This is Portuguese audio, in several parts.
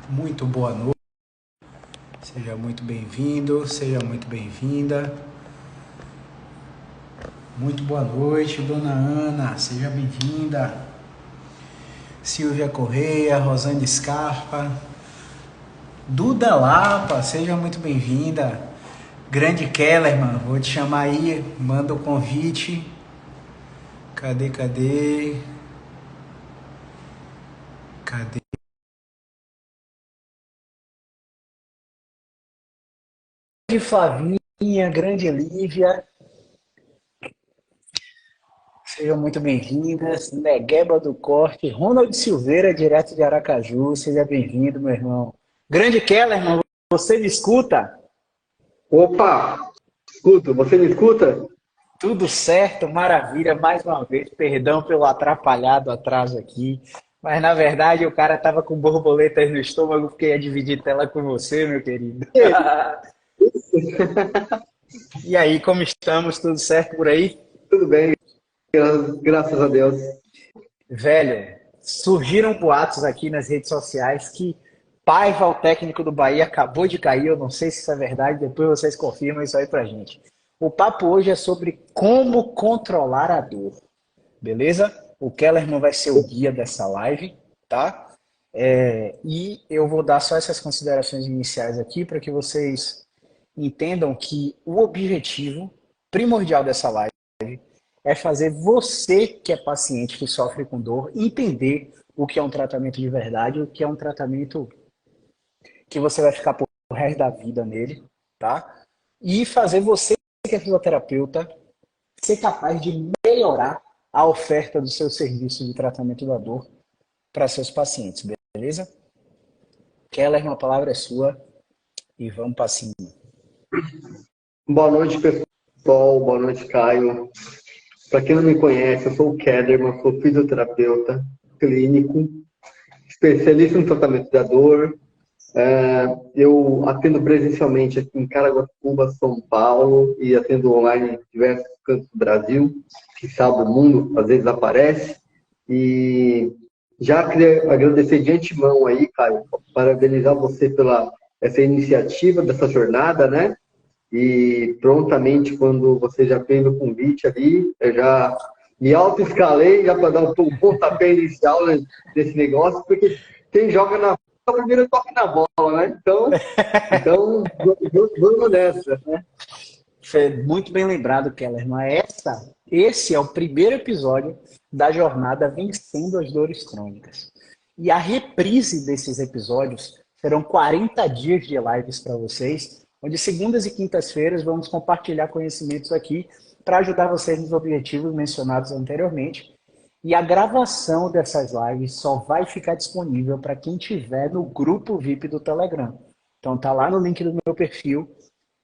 Muito boa noite, seja muito bem-vindo, seja muito bem-vinda. Muito boa noite, dona Ana, seja bem-vinda. Silvia Correia, Rosane Scarpa, Duda Lapa, seja muito bem-vinda. Grande Kellerman, vou te chamar aí, manda o convite. Cadê? Grande Flavinha, grande Lívia, sejam muito bem-vindas. Negueba do Corte, Ronald Silveira, direto de Aracaju, seja bem-vindo, meu irmão. Grande Kellerman, você me escuta? Opa, escuto, você me escuta? Tudo certo, maravilha, mais uma vez, perdão pelo atrapalhado atraso aqui, mas na verdade o cara tava com borboletas no estômago porque ia dividir tela com você, meu querido. E aí, E aí, como estamos? Tudo certo por aí? tudo bem, graças a Deus. Velho, surgiram boatos aqui nas redes sociais que Paiva, o técnico do Bahia, acabou de cair. Eu não sei se isso é verdade, depois vocês confirmam isso aí pra gente. O papo hoje é sobre como controlar a dor, beleza? O Kellerman vai ser o guia dessa live, tá? E eu vou dar só essas considerações iniciais aqui para que vocês entendam que o objetivo primordial dessa live é fazer você, que é paciente, que sofre com dor, entender o que é um tratamento de verdade, o que é um tratamento que você vai ficar por resto da vida nele, tá? E fazer você, que é fisioterapeuta, ser capaz de melhorar a oferta do seu serviço de tratamento da dor para seus pacientes, beleza? Keller, uma palavra é sua e vamos para cima. Boa noite, pessoal. Boa noite, Caio. Para quem não me conhece, eu sou o Kederman, sou fisioterapeuta clínico, especialista no tratamento da dor. Eu atendo presencialmente aqui em Caraguatatuba, São Paulo, e atendo online em diversos cantos do Brasil, que sabe o mundo, às vezes aparece. E já queria agradecer de antemão aí, Caio, parabenizar você pela essa iniciativa, dessa jornada, né? E prontamente, quando você já fez o convite ali, eu já me auto-escalei já para dar um pontapé inicial nesse negócio, porque quem joga na bola, primeiro toque na bola, né? Então vamos nessa, né? Muito bem lembrado, Keller, mas esse é o primeiro episódio da jornada Vencendo as Dores Crônicas. E a reprise desses episódios serão 40 dias de lives para vocês, onde segundas e quintas-feiras vamos compartilhar conhecimentos aqui para ajudar vocês nos objetivos mencionados anteriormente. E a gravação dessas lives só vai ficar disponível para quem tiver no grupo VIP do Telegram. Então tá lá no link do meu perfil.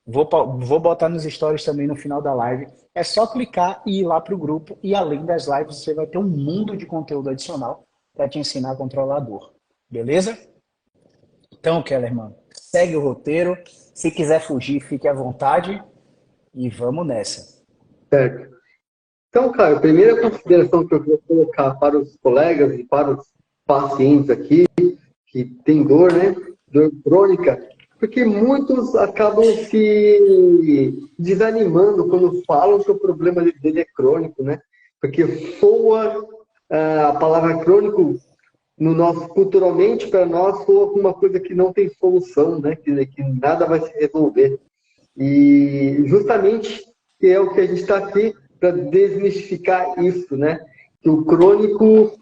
Vou botar nos stories também no final da live. É só clicar e ir lá para o grupo. E além das lives, você vai ter um mundo de conteúdo adicional para te ensinar a controlar a dor. Beleza? Então, Kellerman, segue o roteiro. Se quiser fugir, fique à vontade. E vamos nessa. Certo. Então, Caio, a primeira consideração que eu vou colocar para os colegas e para os pacientes aqui, que tem dor, né? Dor crônica, porque muitos acabam se desanimando quando falam que o problema dele é crônico, né? Porque soa a palavra crônico no nosso culturalmente para nós soa como uma coisa que não tem solução, né? Que nada vai se resolver. E justamente é o que a gente está aqui para desmistificar isso, né? Que o crônico,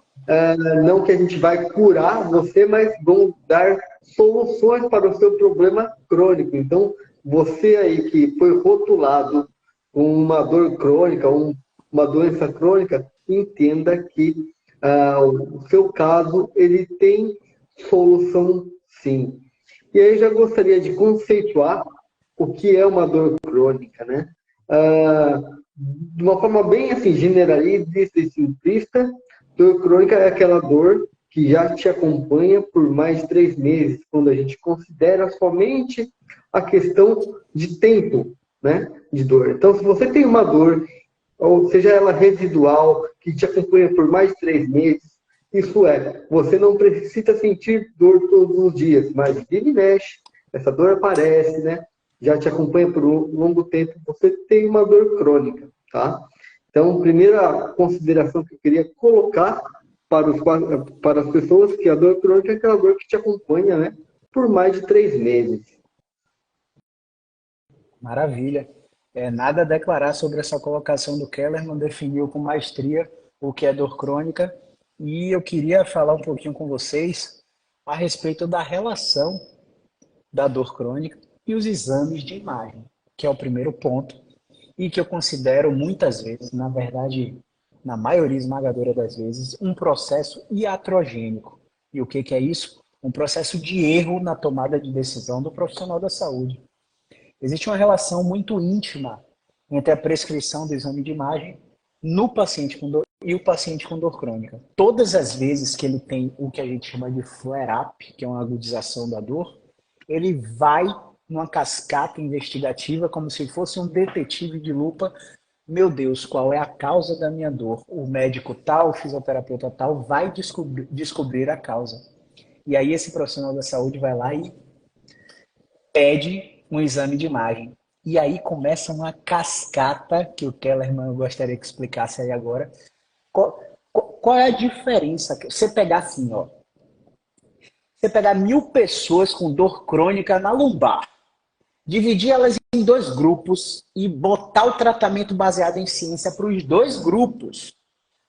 não que a gente vai curar você, mas vão dar soluções para o seu problema crônico. Então, você aí que foi rotulado com uma dor crônica, uma doença crônica, entenda que o seu caso ele tem solução sim. E aí já gostaria de conceituar o que é uma dor crônica, né? De uma forma bem assim, generalista e simplista, dor crônica é aquela dor que já te acompanha por mais de 3 meses, quando a gente considera somente a questão de tempo, né, de dor. Então, se você tem uma dor, ou seja ela residual, que te acompanha por mais de 3 meses, Isso é, você não precisa sentir dor todos os dias, mas vira e mexe, essa dor aparece, né? Já te acompanha por um longo tempo, você tem uma dor crônica, tá? Então, primeira consideração que eu queria colocar para as pessoas que a dor crônica é aquela dor que te acompanha, né? Por mais de 3 meses. Maravilha. Nada a declarar sobre essa colocação do Kellerman, definiu com maestria o que é dor crônica. E eu queria falar um pouquinho com vocês a respeito da relação da dor crônica e os exames de imagem, que é o primeiro ponto, e que eu considero muitas vezes, na verdade, na maioria esmagadora das vezes, um processo iatrogênico. E o que é isso? Um processo de erro na tomada de decisão do profissional da saúde. Existe uma relação muito íntima entre a prescrição do exame de imagem no paciente com dor e o paciente com dor crônica. Todas as vezes que ele tem o que a gente chama de flare-up, que é uma agudização da dor, ele vai numa cascata investigativa como se fosse um detetive de lupa. Meu Deus, qual é a causa da minha dor? O médico tal, o fisioterapeuta tal vai descobrir a causa. E aí esse profissional da saúde vai lá e pede um exame de imagem. E aí começa uma cascata, que o Kellerman eu gostaria que explicasse aí agora. Qual é a diferença? Você pegar assim, ó. Você pegar 1.000 pessoas com dor crônica na lombar, dividir elas em 2 grupos e botar o tratamento baseado em ciência para os 2 grupos.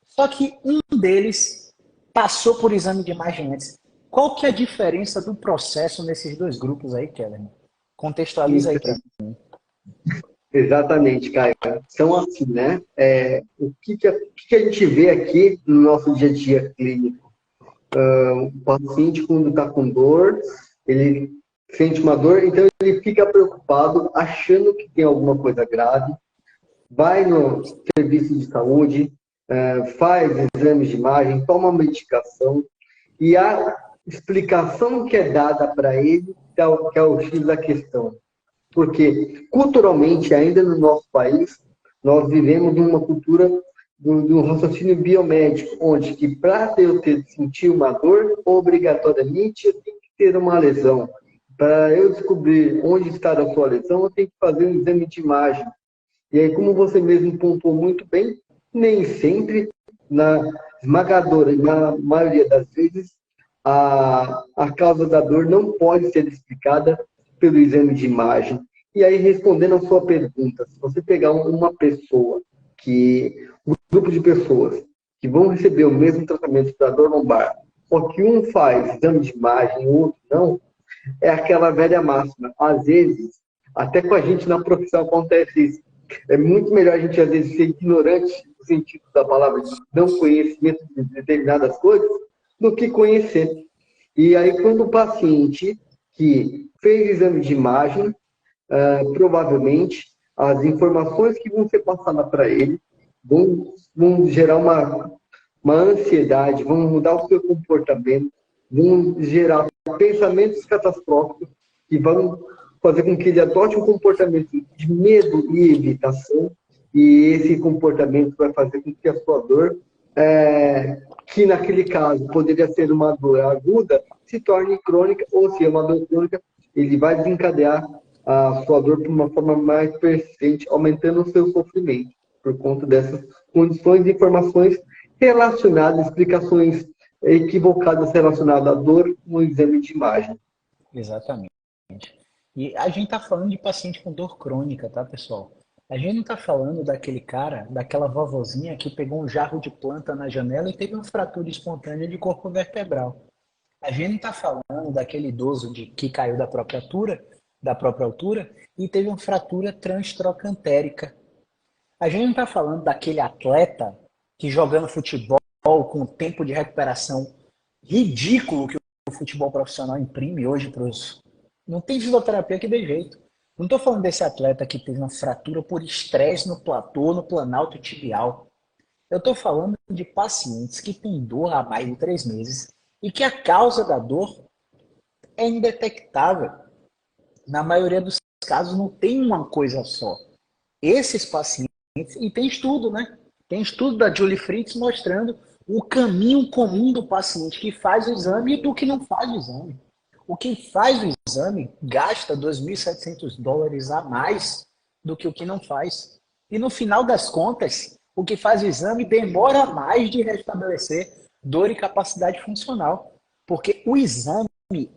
Só que um deles passou por exame de imagem antes. Qual que é a diferença do processo nesses 2 grupos aí, Kellerman? Contextualiza aí para mim. Exatamente, Caio. Então, assim, né? O que a gente vê aqui no nosso dia a dia clínico? O paciente, quando está com dor, ele sente uma dor, então ele fica preocupado, achando que tem alguma coisa grave, vai no serviço de saúde, faz exames de imagem, toma medicação, e a explicação que é dada para ele, que é o X da questão. Porque, culturalmente, ainda no nosso país, nós vivemos numa cultura do raciocínio biomédico, onde que para eu sentir uma dor, obrigatoriamente eu tenho que ter uma lesão. Para eu descobrir onde está a sua lesão, eu tenho que fazer um exame de imagem. E aí, como você mesmo pontuou muito bem, nem sempre, na esmagadora, na maioria das vezes, a causa da dor não pode ser explicada pelo exame de imagem. E aí, respondendo a sua pergunta, se você pegar uma pessoa, um grupo de pessoas que vão receber o mesmo tratamento para dor lombar, só que um faz exame de imagem e o outro não, é aquela velha máxima. Às vezes, até com a gente na profissão acontece isso. É muito melhor a gente, às vezes, ser ignorante no sentido da palavra, de não conhecimento de determinadas coisas, do que conhecer. E aí, quando o paciente que fez exame de imagem, provavelmente as informações que vão ser passadas para ele vão gerar uma ansiedade, vão mudar o seu comportamento, vão gerar pensamentos catastróficos que vão fazer com que ele adote um comportamento de medo e evitação, e esse comportamento vai fazer com que a sua dor, que naquele caso poderia ser uma dor aguda, se torne crônica, ou se é uma dor crônica, ele vai desencadear a sua dor por uma forma mais persistente, aumentando o seu sofrimento, por conta dessas condições e informações relacionadas, explicações equivocadas relacionadas à dor no exame de imagem. Exatamente. E a gente está falando de paciente com dor crônica, tá, pessoal? A gente não está falando daquele cara, daquela vovozinha que pegou um jarro de planta na janela e teve uma fratura espontânea de corpo vertebral. A gente não está falando daquele idoso que caiu da própria altura e teve uma fratura transtrocantérica. A gente não está falando daquele atleta que jogando futebol com o tempo de recuperação ridículo que o futebol profissional imprime hoje para os... Não tem fisioterapia que dê jeito. Não estou falando desse atleta que teve uma fratura por estresse no platô, no planalto tibial. Eu estou falando de pacientes que têm dor há mais de 3 meses e que a causa da dor é indetectável. Na maioria dos casos não tem uma coisa só. Esses pacientes, e tem estudo, né? Tem estudo da Julie Fritz mostrando o caminho comum do paciente que faz o exame e do que não faz o exame. O que faz o exame gasta US$ 2.700 a mais do que o que não faz. E no final das contas, o que faz o exame demora mais de restabelecer dor e capacidade funcional. Porque o exame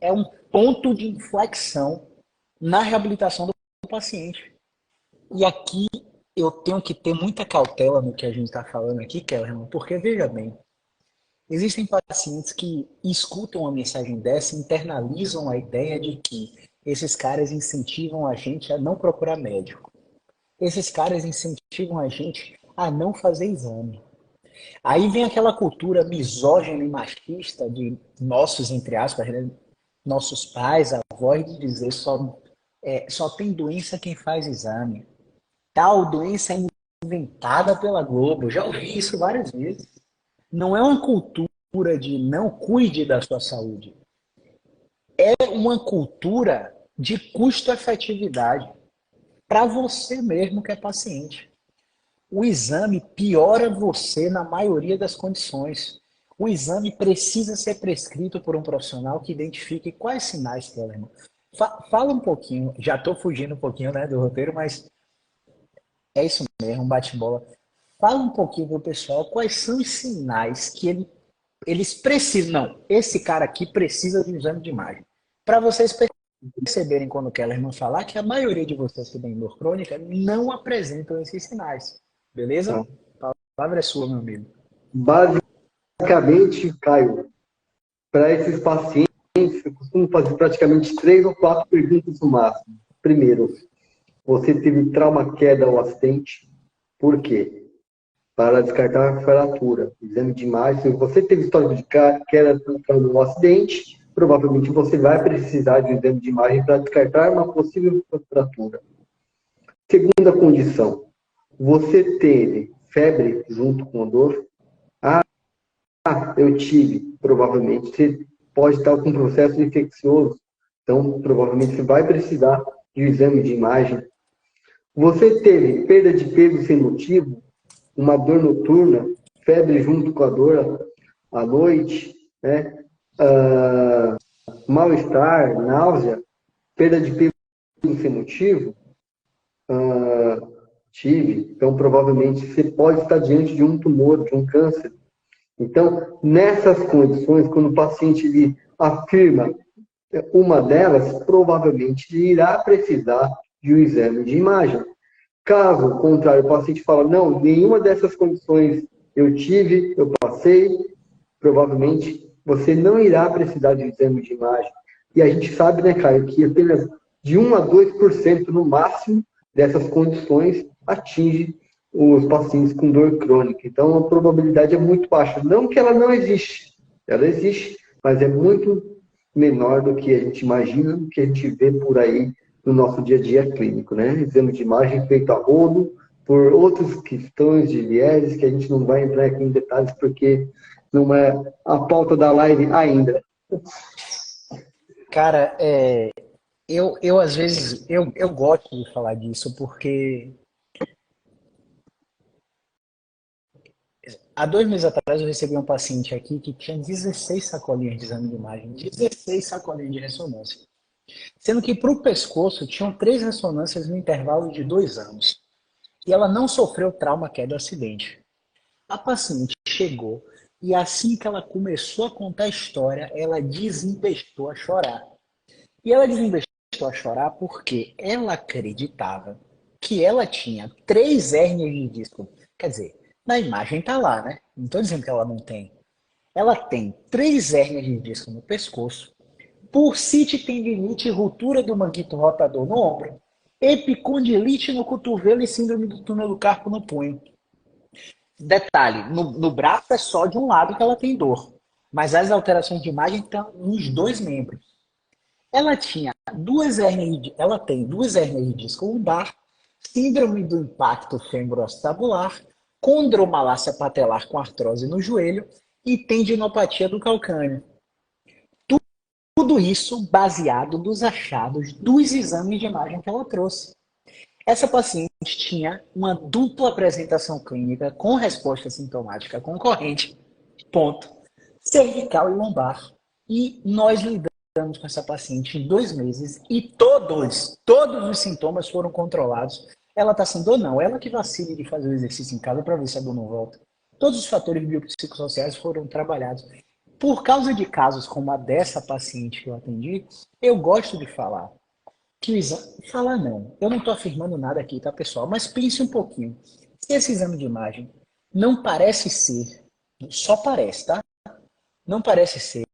é um ponto de inflexão na reabilitação do paciente. E aqui eu tenho que ter muita cautela no que a gente está falando aqui, Kellerman, porque veja bem, existem pacientes que escutam uma mensagem dessa e internalizam a ideia de que esses caras incentivam a gente a não procurar médico. Esses caras incentivam a gente a não fazer exame. Aí vem aquela cultura misógina e machista de nossos, entre aspas, né, nossos pais, avós, de dizer só tem doença quem faz exame. Tal doença é inventada pela Globo. Já ouvi isso várias vezes. Não é uma cultura de não cuide da sua saúde. É uma cultura de custo-efetividade para você mesmo que é paciente. O exame piora você na maioria das condições. O exame precisa ser prescrito por um profissional que identifique quais sinais, Kellerman. Fala um pouquinho, já estou fugindo um pouquinho, né, do roteiro, mas é isso mesmo, um bate-bola. Fala um pouquinho para o pessoal quais são os sinais que eles precisam. Não, esse cara aqui precisa de um exame de imagem. Para vocês perceberem quando o Kellerman falar que a maioria de vocês que têm dor crônica não apresentam esses sinais. Beleza? A palavra é sua, meu amigo. Basicamente, Caio, para esses pacientes, eu costumo fazer praticamente 3 ou 4 perguntas no máximo. Primeiro, você teve trauma, queda ou acidente? Por quê? Para descartar a fratura. Exame de imagem. Se você teve histórico de queda ou acidente, provavelmente você vai precisar de um exame de imagem para descartar uma possível fratura. Segunda condição. Você teve febre junto com a dor? Eu tive, provavelmente. Você pode estar com um processo infeccioso, então provavelmente você vai precisar de um exame de imagem. Você teve perda de peso sem motivo, uma dor noturna, febre junto com a dor à noite, né? Mal-estar, náusea, perda de peso sem motivo? Tive. Então, provavelmente, você pode estar diante de um tumor, de um câncer. Então, nessas condições, quando o paciente ele afirma uma delas, provavelmente ele irá precisar de um exame de imagem. Caso contrário, o paciente fala, não, nenhuma dessas condições eu tive, eu passei, provavelmente você não irá precisar de um exame de imagem. E a gente sabe, né, Caio, que apenas de 1 a 2% no máximo dessas condições atinge os pacientes com dor crônica. Então, a probabilidade é muito baixa. Não que ela não existe, ela existe, mas é muito menor do que a gente imagina, do que a gente vê por aí no nosso dia a dia clínico, né? Exame de imagem feito a rodo, por outras questões de vieses, que a gente não vai entrar aqui em detalhes, porque não é a pauta da live ainda. Cara, eu às vezes, eu gosto de falar disso, porque há 2 meses atrás eu recebi um paciente aqui que tinha 16 sacolinhas de exame de imagem, 16 sacolinhas de ressonância. Sendo que para o pescoço tinham 3 ressonâncias no intervalo de 2 anos. E ela não sofreu trauma, queda ou acidente. A paciente chegou e assim que ela começou a contar a história, ela desembestou a chorar. E ela desembestou a chorar porque ela acreditava que ela tinha 3 hérnias de disco. Quer dizer, na imagem tá lá, né? Não estou dizendo que ela não tem. Ela tem 3 hérnias de disco no pescoço, bursite, tendinite e ruptura do manguito rotador no ombro, epicondilite no cotovelo e síndrome do túnel do carpo no punho. Detalhe, no braço é só de um lado que ela tem dor, mas as alterações de imagem estão nos 2 membros. Ela tem 2 hérnias de disco lombar, síndrome do impacto femoroacetabular, condromalácia patelar com artrose no joelho e tendinopatia do calcâneo. Tudo isso baseado nos achados dos exames de imagem que ela trouxe. Essa paciente tinha uma dupla apresentação clínica com resposta sintomática concorrente Ponto. Cervical e lombar. E nós lidamos com essa paciente em 2 meses e todos os sintomas foram controlados. Ela está sem dor? Não. Ela que vacile de fazer o exercício em casa para ver se a dor não volta. Todos os fatores biopsicossociais foram trabalhados. Por causa de casos como a dessa paciente que eu atendi, eu gosto de falar que o exame... Falar não. Eu não estou afirmando nada aqui, tá, pessoal? Mas pense um pouquinho. Se esse exame de imagem não parece ser, só parece, tá? Não parece ser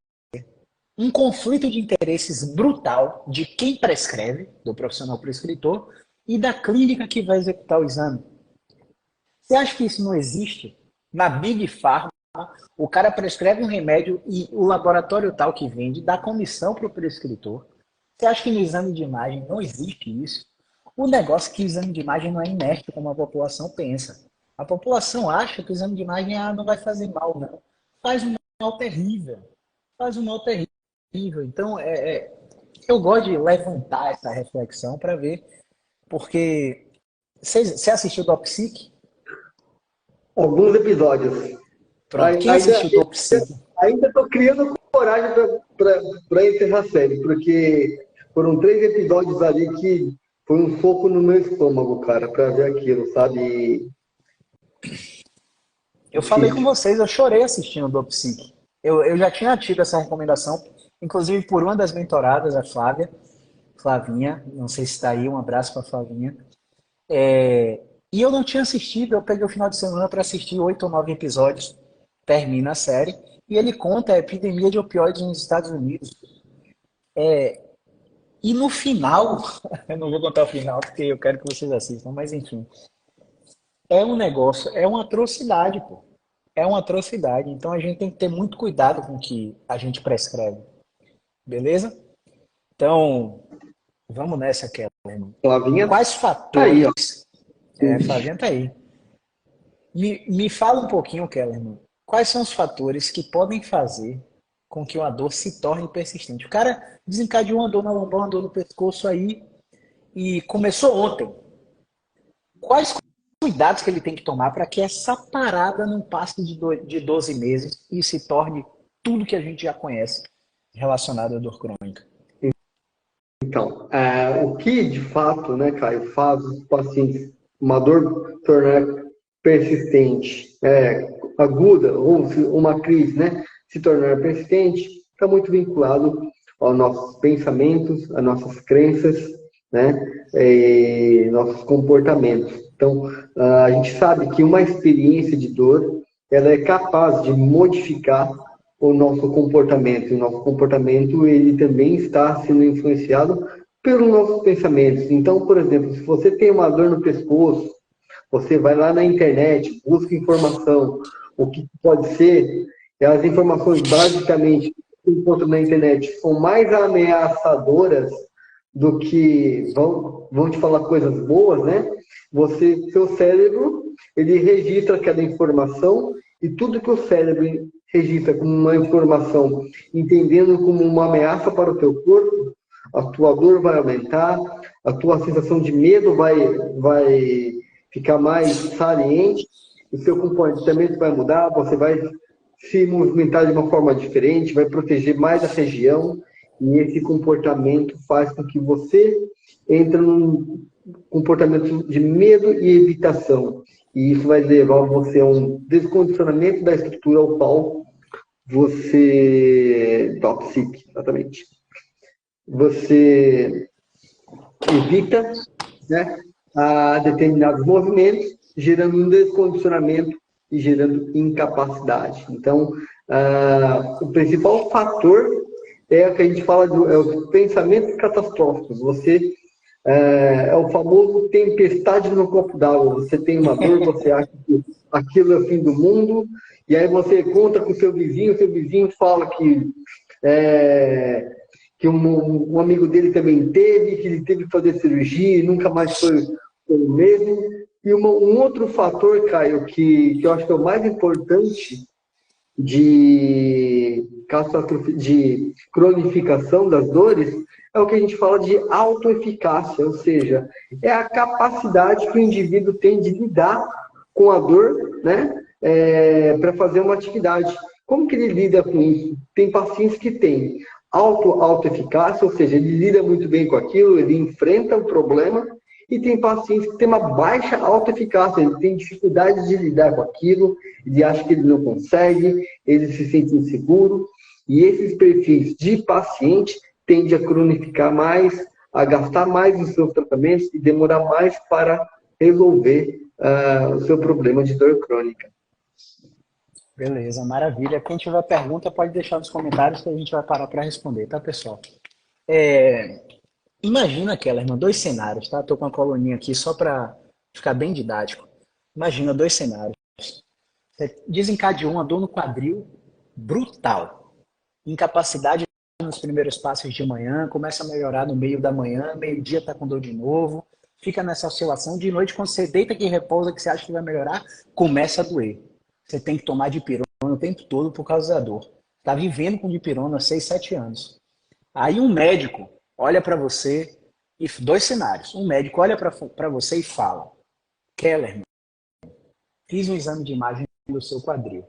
um conflito de interesses brutal de quem prescreve, do profissional prescritor, e da clínica que vai executar o exame. Você acha que isso não existe? Na Big Pharma, o cara prescreve um remédio e o laboratório tal que vende dá comissão para o prescritor. Você acha que no exame de imagem não existe isso? O negócio é que o exame de imagem não é inerte como a população pensa. A população acha que o exame de imagem não vai fazer mal, não. Faz um mal terrível. Faz um mal terrível. Então, eu gosto de levantar essa reflexão para ver, porque você assistiu do Psique? Alguns episódios. Pronto, quem assistiu do Psique? Ainda estou criando coragem para encerrar a série, porque foram 3 episódios ali que foi um soco no meu estômago, cara, para ver aquilo, sabe? Eu falei com vocês, eu chorei assistindo do Psique. Eu já tinha tido essa recomendação, inclusive por uma das mentoradas, a Flavinha, não sei se está aí, um abraço para a Flavinha. E eu não tinha assistido, eu peguei o final de semana para assistir 8 ou 9 episódios, termina a série, e ele conta a epidemia de opioides nos Estados Unidos. E no final, eu não vou contar o final porque eu quero que vocês assistam, mas enfim, é um negócio, é uma atrocidade, pô. É uma atrocidade. Então a gente tem que ter muito cuidado com o que a gente prescreve. Beleza? Então, vamos nessa, Kellerman. Flavinha Quais tá aí, ó. fatores... Flavinha tá aí. Me fala um pouquinho, Kellerman. Quais são os fatores que podem fazer com que uma dor se torne persistente? O cara desencadeou uma dor na lombar, uma dor no pescoço aí e começou ontem. Quais cuidados que ele tem que tomar para que essa parada não passe de 12 meses e se torne tudo que a gente já conhece relacionado à dor crônica? Então, o que de fato, né, Caio, faz os pacientes uma dor tornar persistente, aguda, ou uma crise, né, se tornar persistente, está muito vinculado aos nossos pensamentos, às nossas crenças, né, e nossos comportamentos. Então, a gente sabe que uma experiência de dor, ela é capaz de modificar o nosso comportamento. E o nosso comportamento, ele também está sendo influenciado pelos nossos pensamentos. Então, por exemplo, se você tem uma dor no pescoço, você vai lá na internet, busca informação, o que pode ser, e as informações basicamente que encontram na internet são mais ameaçadoras do que vão te falar coisas boas, né? Seu cérebro, ele registra aquela informação e tudo que o cérebro registra como uma informação, entendendo como uma ameaça para o teu corpo, a tua dor vai aumentar, a tua sensação de medo vai ficar mais saliente, o seu comportamento vai mudar, você vai se movimentar de uma forma diferente, vai proteger mais a região, e esse comportamento faz com que você entre num comportamento de medo e evitação. E isso vai levar você a um descondicionamento da estrutura ao qual você... Toxic, exatamente. Você evita, né, a determinados movimentos, gerando um descondicionamento e gerando incapacidade. Então, o principal fator é o que a gente fala os pensamentos catastróficos. Você é o famoso tempestade no copo d'água. Você tem uma dor, você acha que aquilo é o fim do mundo, e aí você conta com o seu vizinho fala que um amigo dele também teve, que ele teve que fazer cirurgia e nunca mais foi o mesmo. E um outro fator, Caio, que eu acho que é o mais importante de cronificação das dores, é o que a gente fala de autoeficácia, ou seja, é a capacidade que o indivíduo tem de lidar com a dor, né, para fazer uma atividade. que ele lida com isso? Tem pacientes que têm autoeficácia, ou seja, ele lida muito bem com aquilo, ele enfrenta o problema, e tem pacientes que têm uma baixa autoeficácia, ele tem dificuldade de lidar com aquilo, ele acha que ele não consegue, ele se sente inseguro, e esses perfis de paciente tendem a cronificar mais, a gastar mais nos seus tratamentos e demorar mais para resolver o seu problema de dor crônica. Beleza, maravilha. Quem tiver pergunta pode deixar nos comentários que a gente vai parar para responder, tá, pessoal? Imagina, Kellerman, dois cenários, tá? Estou com a coluninha aqui só para ficar bem didático. Imagina dois cenários. Você desencadeou uma dor no quadril brutal. Incapacidade nos primeiros passos de manhã, começa a melhorar no meio da manhã, meio-dia está com dor de novo, fica nessa oscilação. De noite, quando você deita aqui e repousa, que você acha que vai melhorar, começa a doer. Você tem que tomar dipirona o tempo todo por causa da dor. Está vivendo com dipirona há 6, 7 anos. Aí um médico olha para você, e dois cenários. Um médico olha para você e fala: Kellerman, fiz um exame de imagem do seu quadril.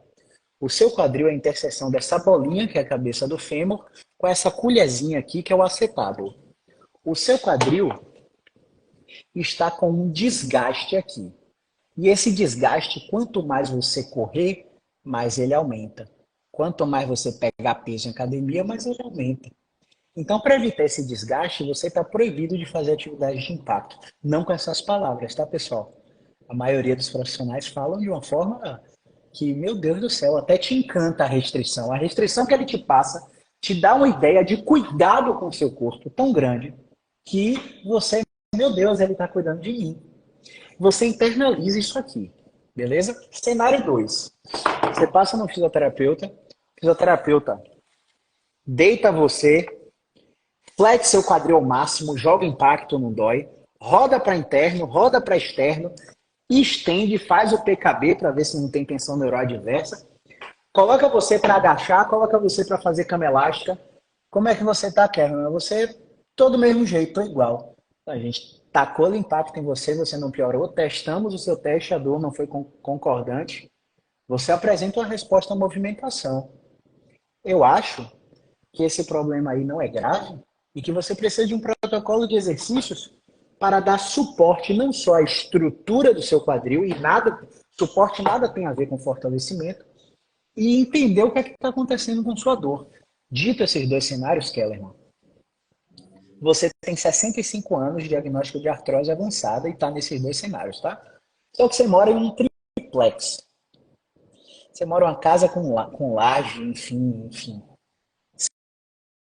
O seu quadril é a interseção dessa bolinha, que é a cabeça do fêmur, com essa colherzinha aqui, que é o acetábulo. O seu quadril está com um desgaste aqui. E esse desgaste, quanto mais você correr, mais ele aumenta. Quanto mais você pegar peso em academia, mais ele aumenta. Então, para evitar esse desgaste, você está proibido de fazer atividades de impacto. Não com essas palavras, tá, pessoal? A maioria dos profissionais falam de uma forma que, meu Deus do céu, até te encanta a restrição. A restrição que ele te passa te dá uma ideia de cuidado com o seu corpo tão grande que você, meu Deus, ele está cuidando de mim. Você internaliza isso aqui, beleza? Cenário 2. Você passa no fisioterapeuta, o fisioterapeuta deita você, flex seu quadril ao máximo, joga impacto, não dói, roda para interno, roda para externo, estende, faz o PKB para ver se não tem tensão neuroadversa, coloca você para agachar, coloca você para fazer cama elástica. Como é que você está, Kevin? Você todo do mesmo jeito, tô igual. A gente tacou o impacto em você, você não piorou, testamos o seu teste, a dor não foi concordante, você apresenta uma resposta à movimentação. Eu acho que esse problema aí não é grave e que você precisa de um protocolo de exercícios para dar suporte não só à estrutura do seu quadril, e suporte nada tem a ver com fortalecimento, e entender o que é que está acontecendo com sua dor. Dito esses dois cenários, Kellerman, você tem 65 anos de diagnóstico de artrose avançada e está nesses dois cenários, tá? Só que você mora em um triplex. Você mora em uma casa com laje, enfim.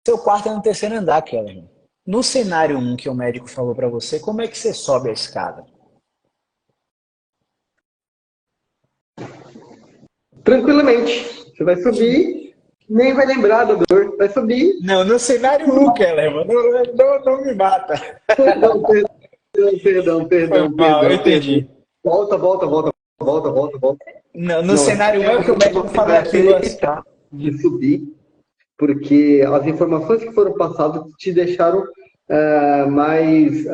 Seu quarto é no terceiro andar, Kellerman. No cenário 1 que o médico falou para você, como é que você sobe a escada? Tranquilamente. Você vai subir, nem vai lembrar da dor. Vai subir. Não, no cenário 1, Kellerman. Não me mata. Perdão. Eu entendi. Volta. No cenário 1 é o que o médico falou aqui. De subir, porque as informações que foram passadas te deixaram mais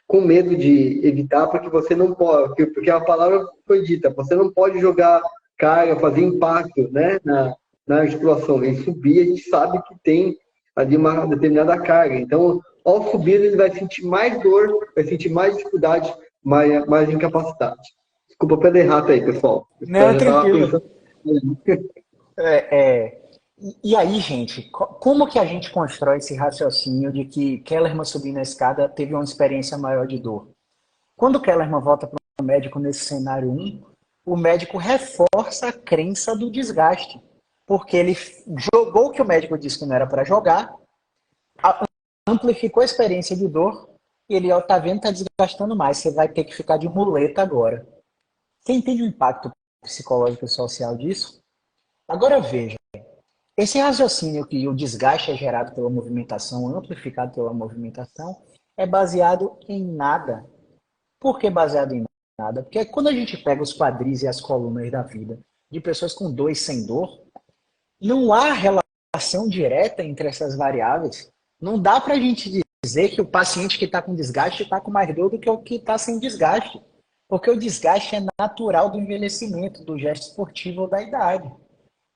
com medo de evitar, porque você não pode, porque a palavra foi dita, você não pode jogar carga, fazer impacto, né, na articulação. E subir, a gente sabe que tem ali uma determinada carga. Então, ao subir, ele vai sentir mais dor, vai sentir mais dificuldade, mais incapacidade. Desculpa pela errata aí, pessoal. Não, tranquilo. E aí, gente, como que a gente constrói esse raciocínio de que Kellerman subindo a escada teve uma experiência maior de dor? Quando o Kellerman volta para o médico nesse cenário 1, o médico reforça a crença do desgaste. Porque ele jogou o que o médico disse que não era para jogar, amplificou a experiência de dor, e ele está vendo que está desgastando mais, você vai ter que ficar de muleta agora. Você entende o impacto psicológico e social disso? Agora veja, esse raciocínio que o desgaste é gerado pela movimentação, amplificado pela movimentação, é baseado em nada. Por que baseado em nada? Porque quando a gente pega os quadris e as colunas da vida de pessoas com dor e sem dor, não há relação direta entre essas variáveis. Não dá para a gente dizer que o paciente que está com desgaste está com mais dor do que o que está sem desgaste. Porque o desgaste é natural do envelhecimento, do gesto esportivo ou da idade.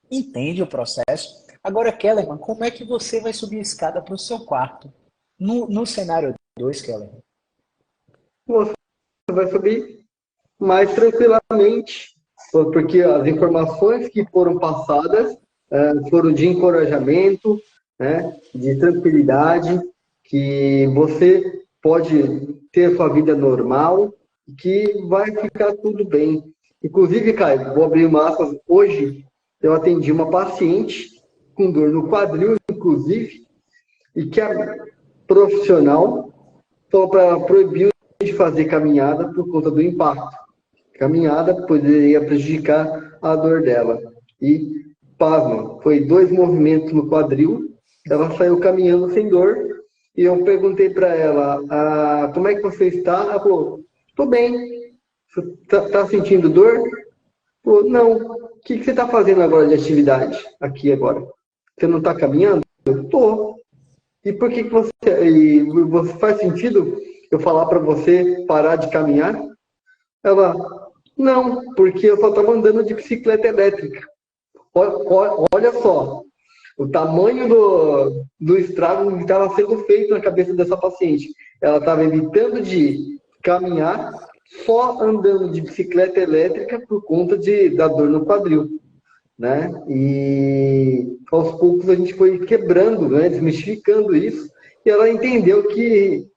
entende o processo. Agora, Kellerman, como é que você vai subir a escada para o seu quarto? No cenário 2, Kellerman. Você vai subir mais tranquilamente, porque as informações que foram passadas foram de encorajamento, né, de tranquilidade, que você pode ter sua vida normal, que vai ficar tudo bem. Inclusive, Caio, vou abrir uma aspas, hoje eu atendi uma paciente com dor no quadril, inclusive, e que a profissional falou para ela proibir de fazer caminhada por conta do impacto. Caminhada poderia prejudicar a dor dela. E, pasma, foi 2 movimentos no quadril, ela saiu caminhando sem dor, e eu perguntei para ela, como é que você está? Ela falou, estou bem. Você está sentindo dor? Falou, não. O que você está fazendo agora de atividade, aqui agora? Você não está caminhando? Eu estou. E por que você... E você faz sentido eu falar para você parar de caminhar? Ela, não, porque eu só estava andando de bicicleta elétrica. Olha só, o tamanho do estrago que estava sendo feito na cabeça dessa paciente. Ela estava evitando de caminhar, só andando de bicicleta elétrica por conta da dor no quadril, né? E aos poucos a gente foi quebrando, né? Desmistificando isso, e ela entendeu que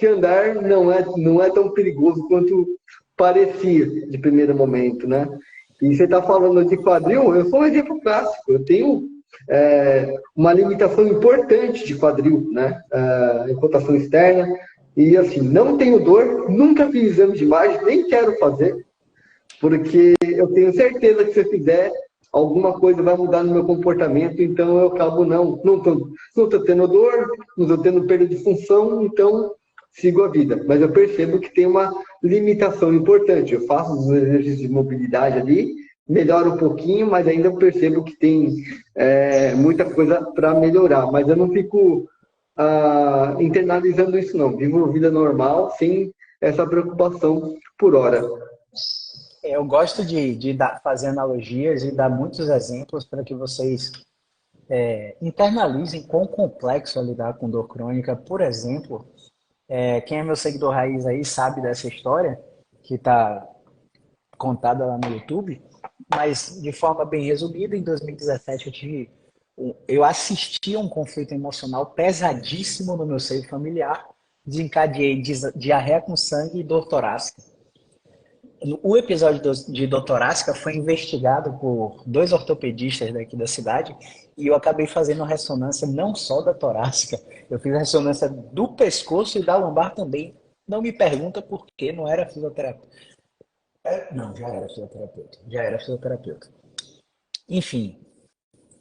andar não é tão perigoso quanto parecia de primeiro momento, né? E você está falando de quadril, eu sou um exemplo clássico. Eu tenho uma limitação importante de quadril, né? Rotação externa. E assim, não tenho dor, nunca fiz exame de imagem, nem quero fazer, porque eu tenho certeza que se eu fizer, alguma coisa vai mudar no meu comportamento, então eu acabo não tô tendo dor, não estou tendo perda de função, então sigo a vida. Mas eu percebo que tem uma limitação importante. Eu faço os exercícios de mobilidade ali, melhoro um pouquinho, mas ainda percebo que tem muita coisa para melhorar. Mas eu não fico internalizando isso, não. Vivo vida normal, sem essa preocupação por hora. Eu gosto de fazer analogias e dar muitos exemplos para que vocês internalizem quão complexo é lidar com dor crônica. Por exemplo, quem é meu seguidor raiz aí sabe dessa história, que está contada lá no YouTube, mas de forma bem resumida, em 2017 eu assisti a um conflito emocional pesadíssimo no meu seio familiar, desencadeei diarreia com sangue e dor torácica. O episódio de dor torácica foi investigado por 2 ortopedistas daqui da cidade e eu acabei fazendo ressonância não só da torácica, eu fiz a ressonância do pescoço e da lombar também. Não me pergunta por que não era fisioterapeuta. Não, já era fisioterapeuta. Já era fisioterapeuta. Enfim,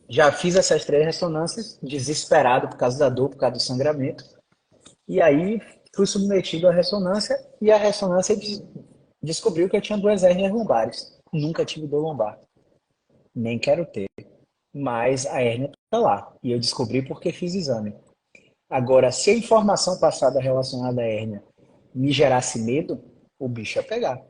já fiz essas 3 ressonâncias, desesperado por causa da dor, por causa do sangramento. E aí fui submetido à ressonância e a ressonância descobriu que eu tinha 2 hérnias lombares. Nunca tive dor lombar. Nem quero ter. Mas a hérnia está lá. E eu descobri porque fiz exame. Agora, se a informação passada relacionada à hérnia me gerasse medo, o bicho ia pegar.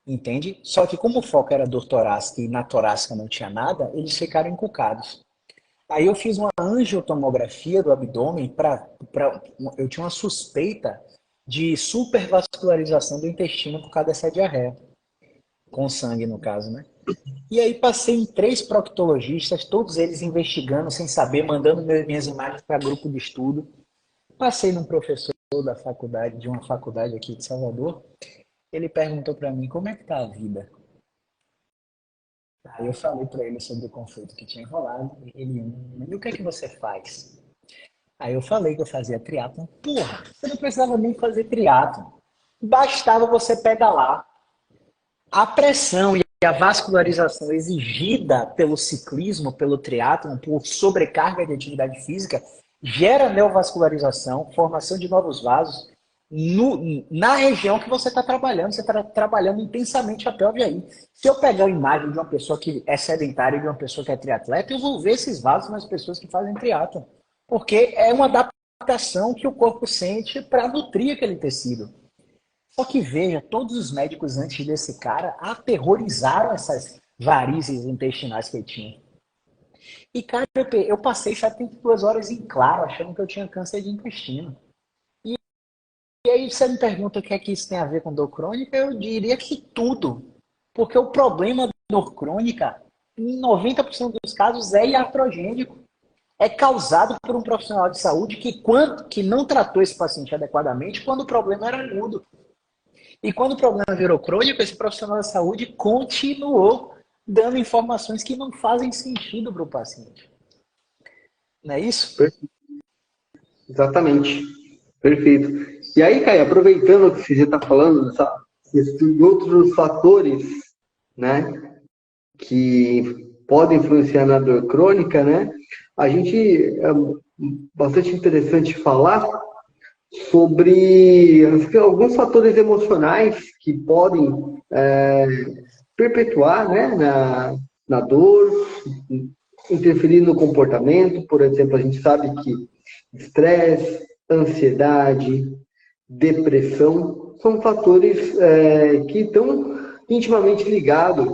Entende? Só que como o foco era dor torácica e na torácica não tinha nada, eles ficaram encucados. Aí eu fiz uma angiotomografia do abdômen eu tinha uma suspeita de supervascularização do intestino por causa dessa diarreia. Com sangue, no caso, né? E aí passei em 3 proctologistas, todos eles investigando, sem saber, mandando minhas imagens para grupo de estudo. Passei num professor da faculdade, de uma faculdade aqui de Salvador. Ele perguntou para mim, como é que tá a vida? Aí eu falei para ele sobre o conflito que tinha rolado. Ele, e o que é que você faz? Aí eu falei que eu fazia triatlon. Porra, você não precisava nem fazer triatlon. Bastava você pedalar. A pressão e a vascularização exigida pelo ciclismo, pelo triatlon, por sobrecarga de atividade física, gera neovascularização, formação de novos vasos na região que você está trabalhando. Você está trabalhando intensamente a pelve aí. Se eu pegar a imagem de uma pessoa que é sedentária e de uma pessoa que é triatleta, eu vou ver esses vasos nas pessoas que fazem triatlon. Porque é uma adaptação que o corpo sente para nutrir aquele tecido. Só que veja, todos os médicos antes desse cara aterrorizaram varizes intestinais que ele tinha. E, cara, eu passei 72 horas em claro, achando que eu tinha câncer de intestino. E aí você me pergunta o que é que isso tem a ver com dor crônica, eu diria que tudo. Porque o problema da dor crônica, em 90% dos casos, é iatrogênico. É causado por um profissional de saúde que não tratou esse paciente adequadamente quando o problema era agudo. E quando o problema virou crônico, esse profissional de saúde continuou dando informações que não fazem sentido para o paciente. Não é isso? Per- Exatamente. Perfeito. E aí, Caio, aproveitando que você está falando desses outros fatores, né, que podem influenciar na dor crônica, né, a gente é bastante interessante falar sobre alguns fatores emocionais que podem perpetuar, né, na dor, interferir no comportamento. Por exemplo, a gente sabe que estresse, ansiedade, depressão são fatores que estão intimamente ligados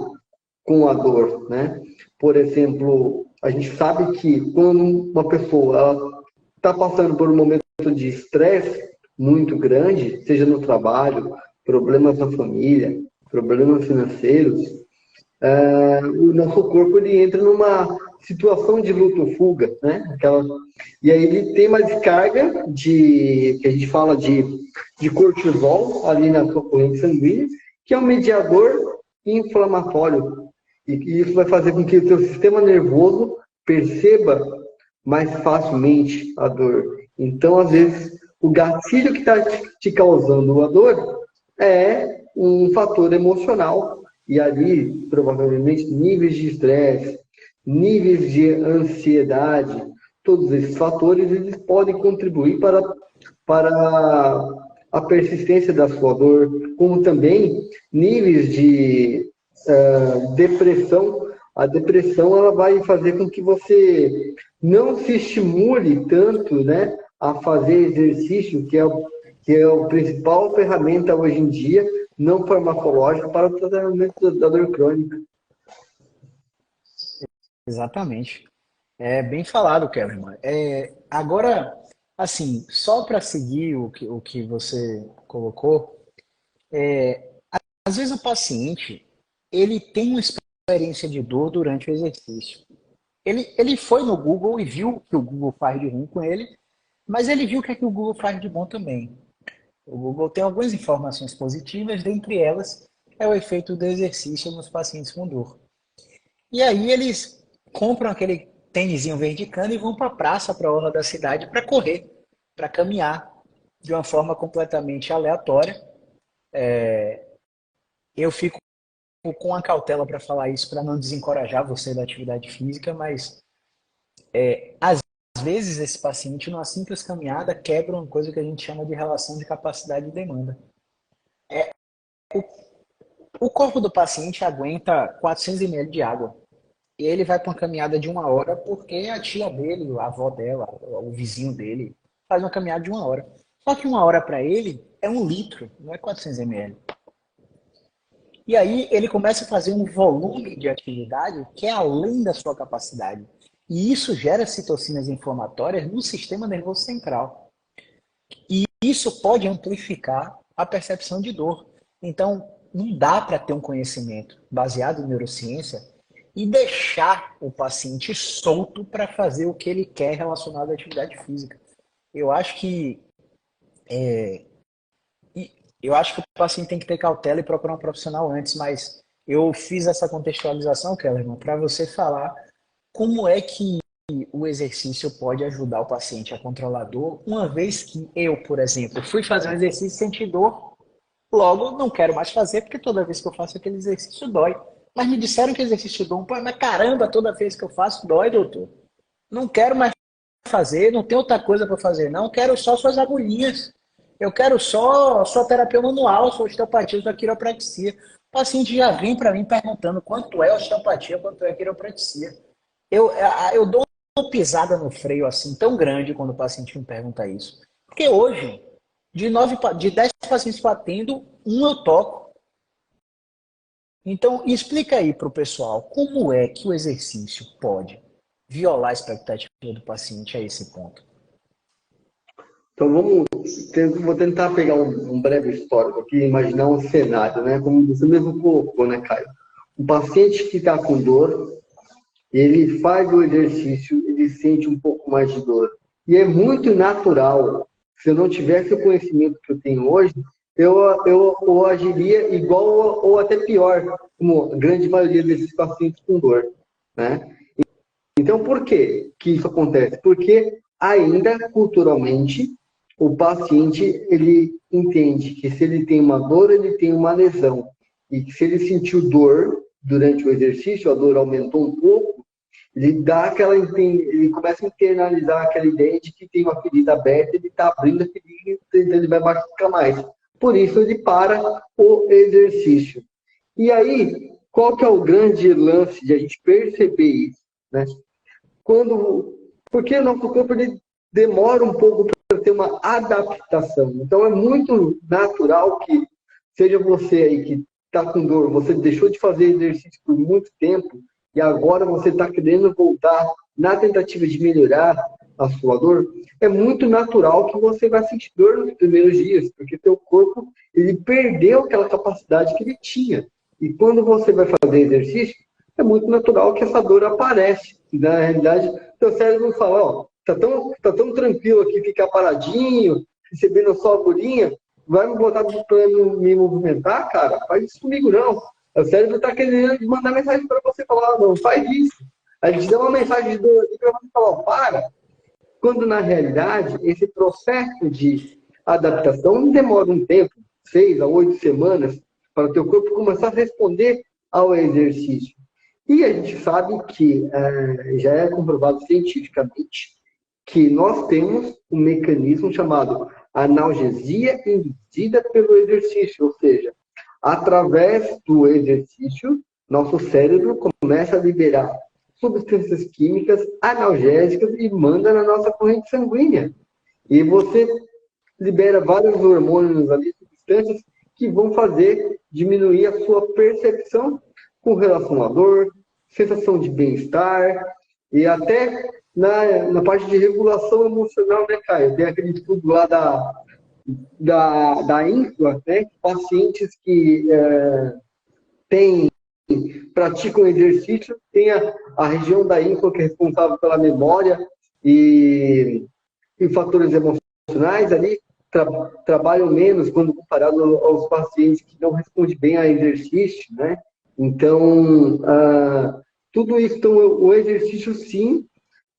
com a dor, né? Por exemplo, a gente sabe que quando uma pessoa está passando por um momento de estresse muito grande, seja no trabalho, problemas na família, problemas financeiros, o nosso corpo ele entra numa situação de luto ou fuga, né? E aí ele tem mais carga que a gente fala de cortisol ali na sua corrente sanguínea, que é um mediador inflamatório. E isso vai fazer com que o seu sistema nervoso perceba mais facilmente a dor. Então, às vezes, o gatilho que está te causando a dor é um fator emocional e ali, provavelmente, níveis de estresse, níveis de ansiedade, todos esses fatores, eles podem contribuir para a persistência da sua dor, como também níveis de depressão. A depressão ela vai fazer com que você não se estimule tanto, né, a fazer exercício, que é a principal ferramenta hoje em dia, não farmacológica, para o tratamento da dor crônica. Exatamente. É bem falado, Kellerman. Agora, assim, só para seguir o que você colocou, às vezes o paciente, ele tem uma experiência de dor durante o exercício. Ele foi no Google e viu o que o Google faz de ruim com ele, mas ele viu o que é que o Google faz de bom também. O Google tem algumas informações positivas, dentre elas é o efeito do exercício nos pacientes com dor. E aí eles compram aquele tênisinho verde cano e vão para a praça, para a orla da cidade, para correr, para caminhar, de uma forma completamente aleatória. Eu fico com a cautela para falar isso, para não desencorajar você da atividade física, mas às vezes esse paciente, numa simples caminhada, quebra uma coisa que a gente chama de relação de capacidade e demanda. O corpo do paciente aguenta 400 ml de água. E ele vai para uma caminhada de 1 hora porque a tia dele, a avó dela, o vizinho dele, faz uma caminhada de 1 hora. Só que 1 hora para ele é 1 litro, não é 400 ml. E aí ele começa a fazer um volume de atividade que é além da sua capacidade. E isso gera citocinas inflamatórias no sistema nervoso central. E isso pode amplificar a percepção de dor. Então, não dá para ter um conhecimento baseado em neurociência e deixar o paciente solto para fazer o que ele quer relacionado à atividade física. Eu acho que eu acho que o paciente tem que ter cautela e procurar um profissional antes, mas eu fiz essa contextualização, Kellerman, para você falar como é que o exercício pode ajudar o paciente a controlar a dor, uma vez que eu, por exemplo, fui fazer um exercício e senti dor, logo não quero mais fazer, porque toda vez que eu faço aquele exercício dói. Mas me disseram que exercício dom, pô, mas caramba, toda vez que eu faço dói, doutor. Não quero mais fazer, não tem outra coisa para fazer, não. Quero só suas agulhinhas. Eu quero só sua terapia manual, sua osteopatia, sua quiropraxia. O paciente já vem para mim perguntando quanto é osteopatia, quanto é quiropraxia. Eu dou uma pisada no freio assim tão grande quando o paciente me pergunta isso. Porque hoje, de 10 pacientes que eu atendo, um eu toco. Então, explica aí para o pessoal como é que o exercício pode violar a expectativa do paciente a esse ponto. Então vou tentar pegar um breve histórico aqui, imaginar um cenário, né? Como você mesmo colocou, né, Caio? Um paciente que está com dor, ele faz o exercício, ele sente um pouco mais de dor. E é muito natural. Se eu não tivesse o conhecimento que eu tenho hoje, eu agiria igual ou até pior, como a grande maioria desses pacientes com dor, né? Então, por que isso acontece? Porque ainda culturalmente o paciente ele entende que se ele tem uma dor, ele tem uma lesão. E que se ele sentiu dor durante o exercício, a dor aumentou um pouco, ele começa a internalizar aquela ideia de que tem uma ferida aberta, ele está abrindo a ferida, então ele vai machucar mais. Por isso ele para o exercício. E aí, qual que é o grande lance de a gente perceber isso, né? Porque o nosso corpo ele demora um pouco para ter uma adaptação. Então é muito natural que seja você aí que está com dor, você deixou de fazer exercício por muito tempo e agora você está querendo voltar na tentativa de melhorar a sua dor, é muito natural que você vai sentir dor nos primeiros dias, porque teu corpo ele perdeu aquela capacidade que ele tinha. E quando você vai fazer exercício, é muito natural que essa dor aparece. E, na realidade, teu cérebro fala, ó, tá tão tranquilo aqui ficar paradinho, recebendo só a bolinha, vai me botar para me movimentar, cara? Faz isso comigo não. O cérebro tá querendo mandar mensagem para você falar, não, faz isso. A gente dá uma mensagem de dor aqui para você falar, ó, para. Quando, na realidade, esse processo de adaptação demora um tempo, 6 a 8 semanas, para o teu corpo começar a responder ao exercício. E a gente sabe que já é comprovado cientificamente que nós temos um mecanismo chamado analgesia induzida pelo exercício, ou seja, através do exercício, nosso cérebro começa a liberar substâncias químicas analgésicas e manda na nossa corrente sanguínea. E você libera vários hormônios ali, substâncias que vão fazer diminuir a sua percepção com relação à dor, sensação de bem-estar e até na parte de regulação emocional, né, Caio? Tem aquele estudo lá da INFLA, né? Pacientes que praticam exercício, tem a região da ínsula que é responsável pela memória e fatores emocionais ali trabalham menos quando comparado aos pacientes que não respondem bem a exercício, né? Então, tudo isso, então, o exercício sim,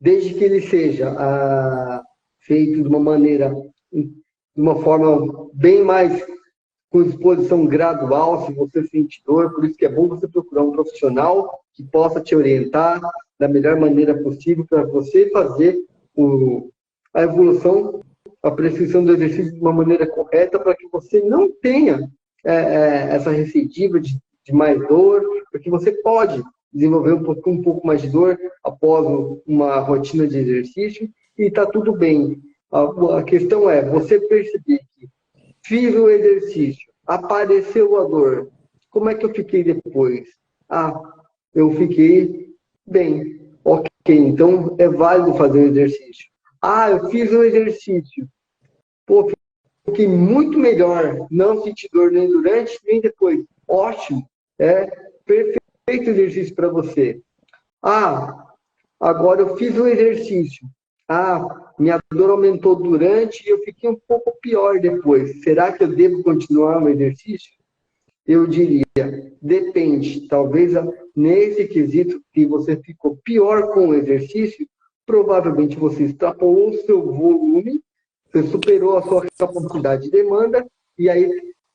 desde que ele seja feito de uma forma bem mais com exposição gradual, se você sente dor, por isso que é bom você procurar um profissional que possa te orientar da melhor maneira possível para você fazer a evolução, a prescrição do exercício de uma maneira correta para que você não tenha essa recidiva de mais dor, porque você pode desenvolver um pouco mais de dor após uma rotina de exercício e está tudo bem. A questão é você perceber que fiz o exercício, apareceu a dor. Como é que eu fiquei depois? Eu fiquei bem. Ok, então é válido fazer o exercício. Eu fiz o exercício. Pô, fiquei muito melhor. Não senti dor nem durante, nem depois. Ótimo. É perfeito exercício para você. Agora eu fiz o exercício. Minha dor aumentou durante e eu fiquei um pouco pior depois. Será que eu devo continuar o exercício? Eu diria, depende. Talvez nesse quesito que você ficou pior com o exercício, provavelmente você extrapolou o seu volume, você superou a sua capacidade de demanda e aí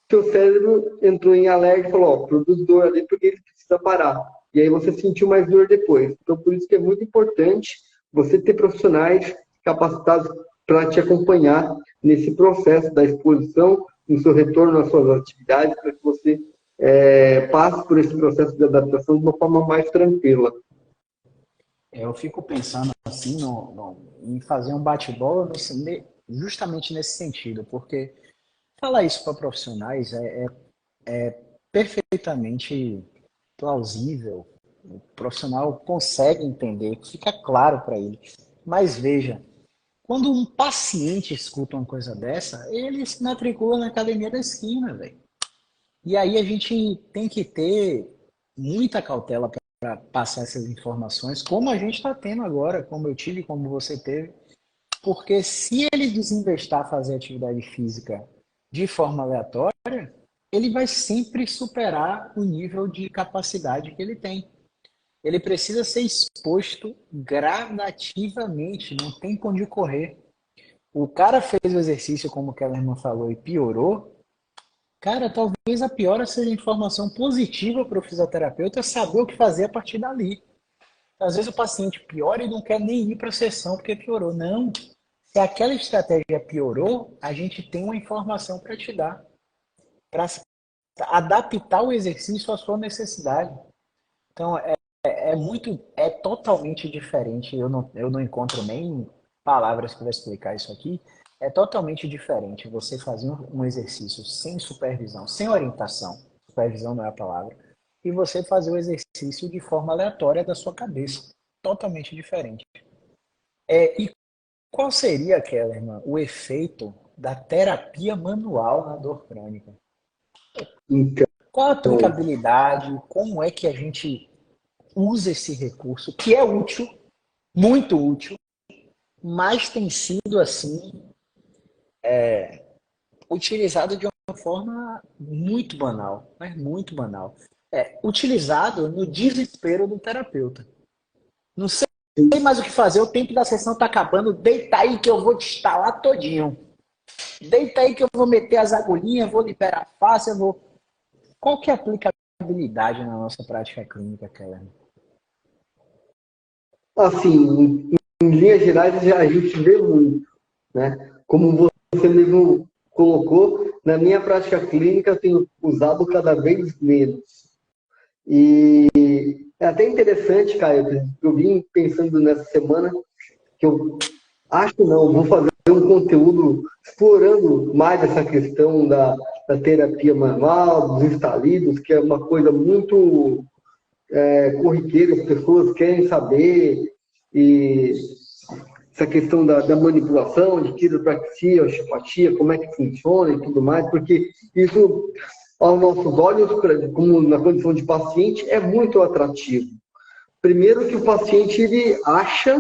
seu cérebro entrou em alerta e falou, produz dor ali porque ele precisa parar. E aí você sentiu mais dor depois. Então, por isso que é muito importante você ter profissionais capacitados para te acompanhar nesse processo da exposição, no seu retorno às suas atividades, para que você passe por esse processo de adaptação de uma forma mais tranquila. Eu fico pensando assim em fazer um bate-bola justamente nesse sentido, porque falar isso para profissionais é perfeitamente plausível, o profissional consegue entender, fica claro para ele. Mas veja, quando um paciente escuta uma coisa dessa, ele se matricula na academia da esquina, velho. E aí a gente tem que ter muita cautela para passar essas informações, como a gente está tendo agora, como eu tive, como você teve. Porque se ele desinvestar fazer atividade física de forma aleatória, ele vai sempre superar o nível de capacidade que ele tem. Ele precisa ser exposto gradativamente, não tem pra onde correr. O cara fez o exercício, como o Kellerman falou, e piorou. Cara, talvez a piora seja informação positiva para o fisioterapeuta saber o que fazer a partir dali. Às vezes o paciente piora e não quer nem ir para a sessão porque piorou. Não. Se aquela estratégia piorou, a gente tem uma informação para te dar, para adaptar o exercício à sua necessidade. Então, é totalmente diferente. Eu não encontro nem palavras para explicar isso aqui. É totalmente diferente você fazer um exercício sem supervisão, sem orientação, supervisão não é a palavra, e você fazer o exercício de forma aleatória da sua cabeça. Totalmente diferente. E qual seria, Kellerman, o efeito da terapia manual na dor crônica? Então, Qual a aplicabilidade? Como é que a gente usa esse recurso, que é útil, muito útil, mas tem sido, assim, utilizado de uma forma muito banal, mas muito banal. Utilizado no desespero do terapeuta. Não sei mais o que fazer, o tempo da sessão está acabando, deita aí que eu vou te instalar todinho. Deita aí que eu vou meter as agulhinhas, vou liberar a face, eu vou... Qual que é a aplicabilidade na nossa prática clínica, Keller? assim, em linhas gerais, a gente vê muito, né? Como você mesmo colocou, na minha prática clínica eu tenho usado cada vez menos. E é até interessante, Caio, eu vim pensando nessa semana que eu acho não, vou fazer um conteúdo explorando mais essa questão da terapia manual, dos estalidos, que é uma coisa muito corriqueira, as pessoas querem saber, e essa questão da manipulação, de quiropraxia, osteopatia, como é que funciona e tudo mais, porque isso, aos nossos olhos, como na condição de paciente, é muito atrativo. Primeiro que o paciente ele acha,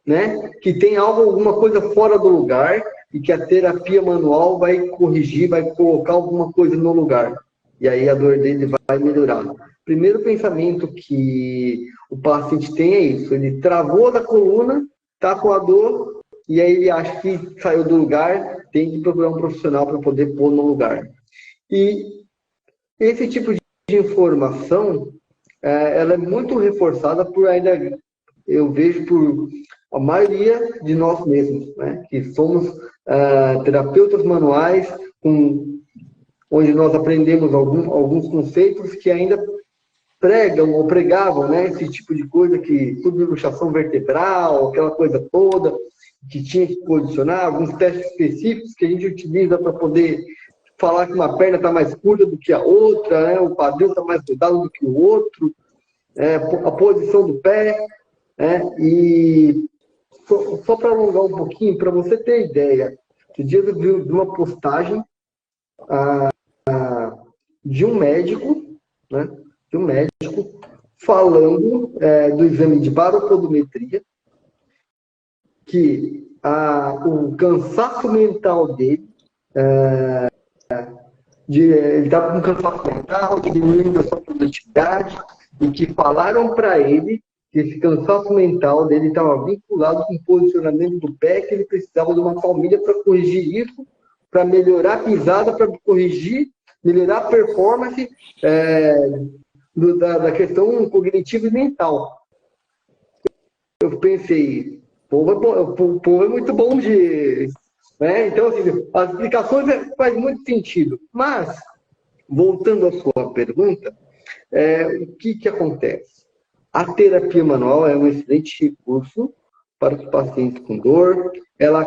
né, que tem alguma coisa fora do lugar e que a terapia manual vai corrigir, vai colocar alguma coisa no lugar. E aí a dor dele vai melhorar. Primeiro pensamento que o paciente tem é isso. Ele travou da coluna, está com a dor, e aí ele acha que saiu do lugar, tem que procurar um profissional para poder pôr no lugar. E esse tipo de informação, ela é muito reforçada por ainda, eu vejo por a maioria de nós mesmos, né? Que somos terapeutas manuais, onde nós aprendemos alguns conceitos que ainda pregam ou pregavam, né? Esse tipo de coisa, que tudo de luxação vertebral, aquela coisa toda, que tinha que posicionar, alguns testes específicos que a gente utiliza para poder falar que uma perna está mais curta do que a outra, né? O quadril está mais grudado do que o outro, a posição do pé, né? E só para alongar um pouquinho, para você ter ideia, esse dia eu vi uma postagem de um médico, né? De um médico falando do exame de baropodometria, que o cansaço mental dele, ele estava com cansaço mental, diminuindo a sua produtividade, e que falaram para ele que esse cansaço mental dele estava vinculado com o posicionamento do pé, que ele precisava de uma palmilha para corrigir isso, para melhorar a pisada, para corrigir, melhorar a performance da questão cognitiva e mental. Eu pensei, o povo é muito bom de... Né? Então, assim, as explicações fazem muito sentido. Mas, voltando à sua pergunta, o que acontece? A terapia manual é um excelente recurso para os pacientes com dor. Ela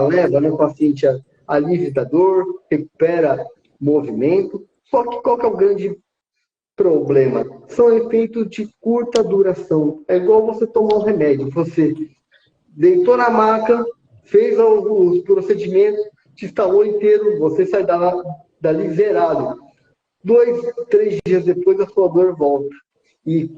leva, né, o paciente a alívio da dor, recupera movimento. Só que qual que é o grande problema. São efeitos de curta duração. É igual você tomar um remédio. Você deitou na maca, fez os procedimentos, te instalou inteiro, você sai dali zerado. 2, 3 dias depois, a sua dor volta. E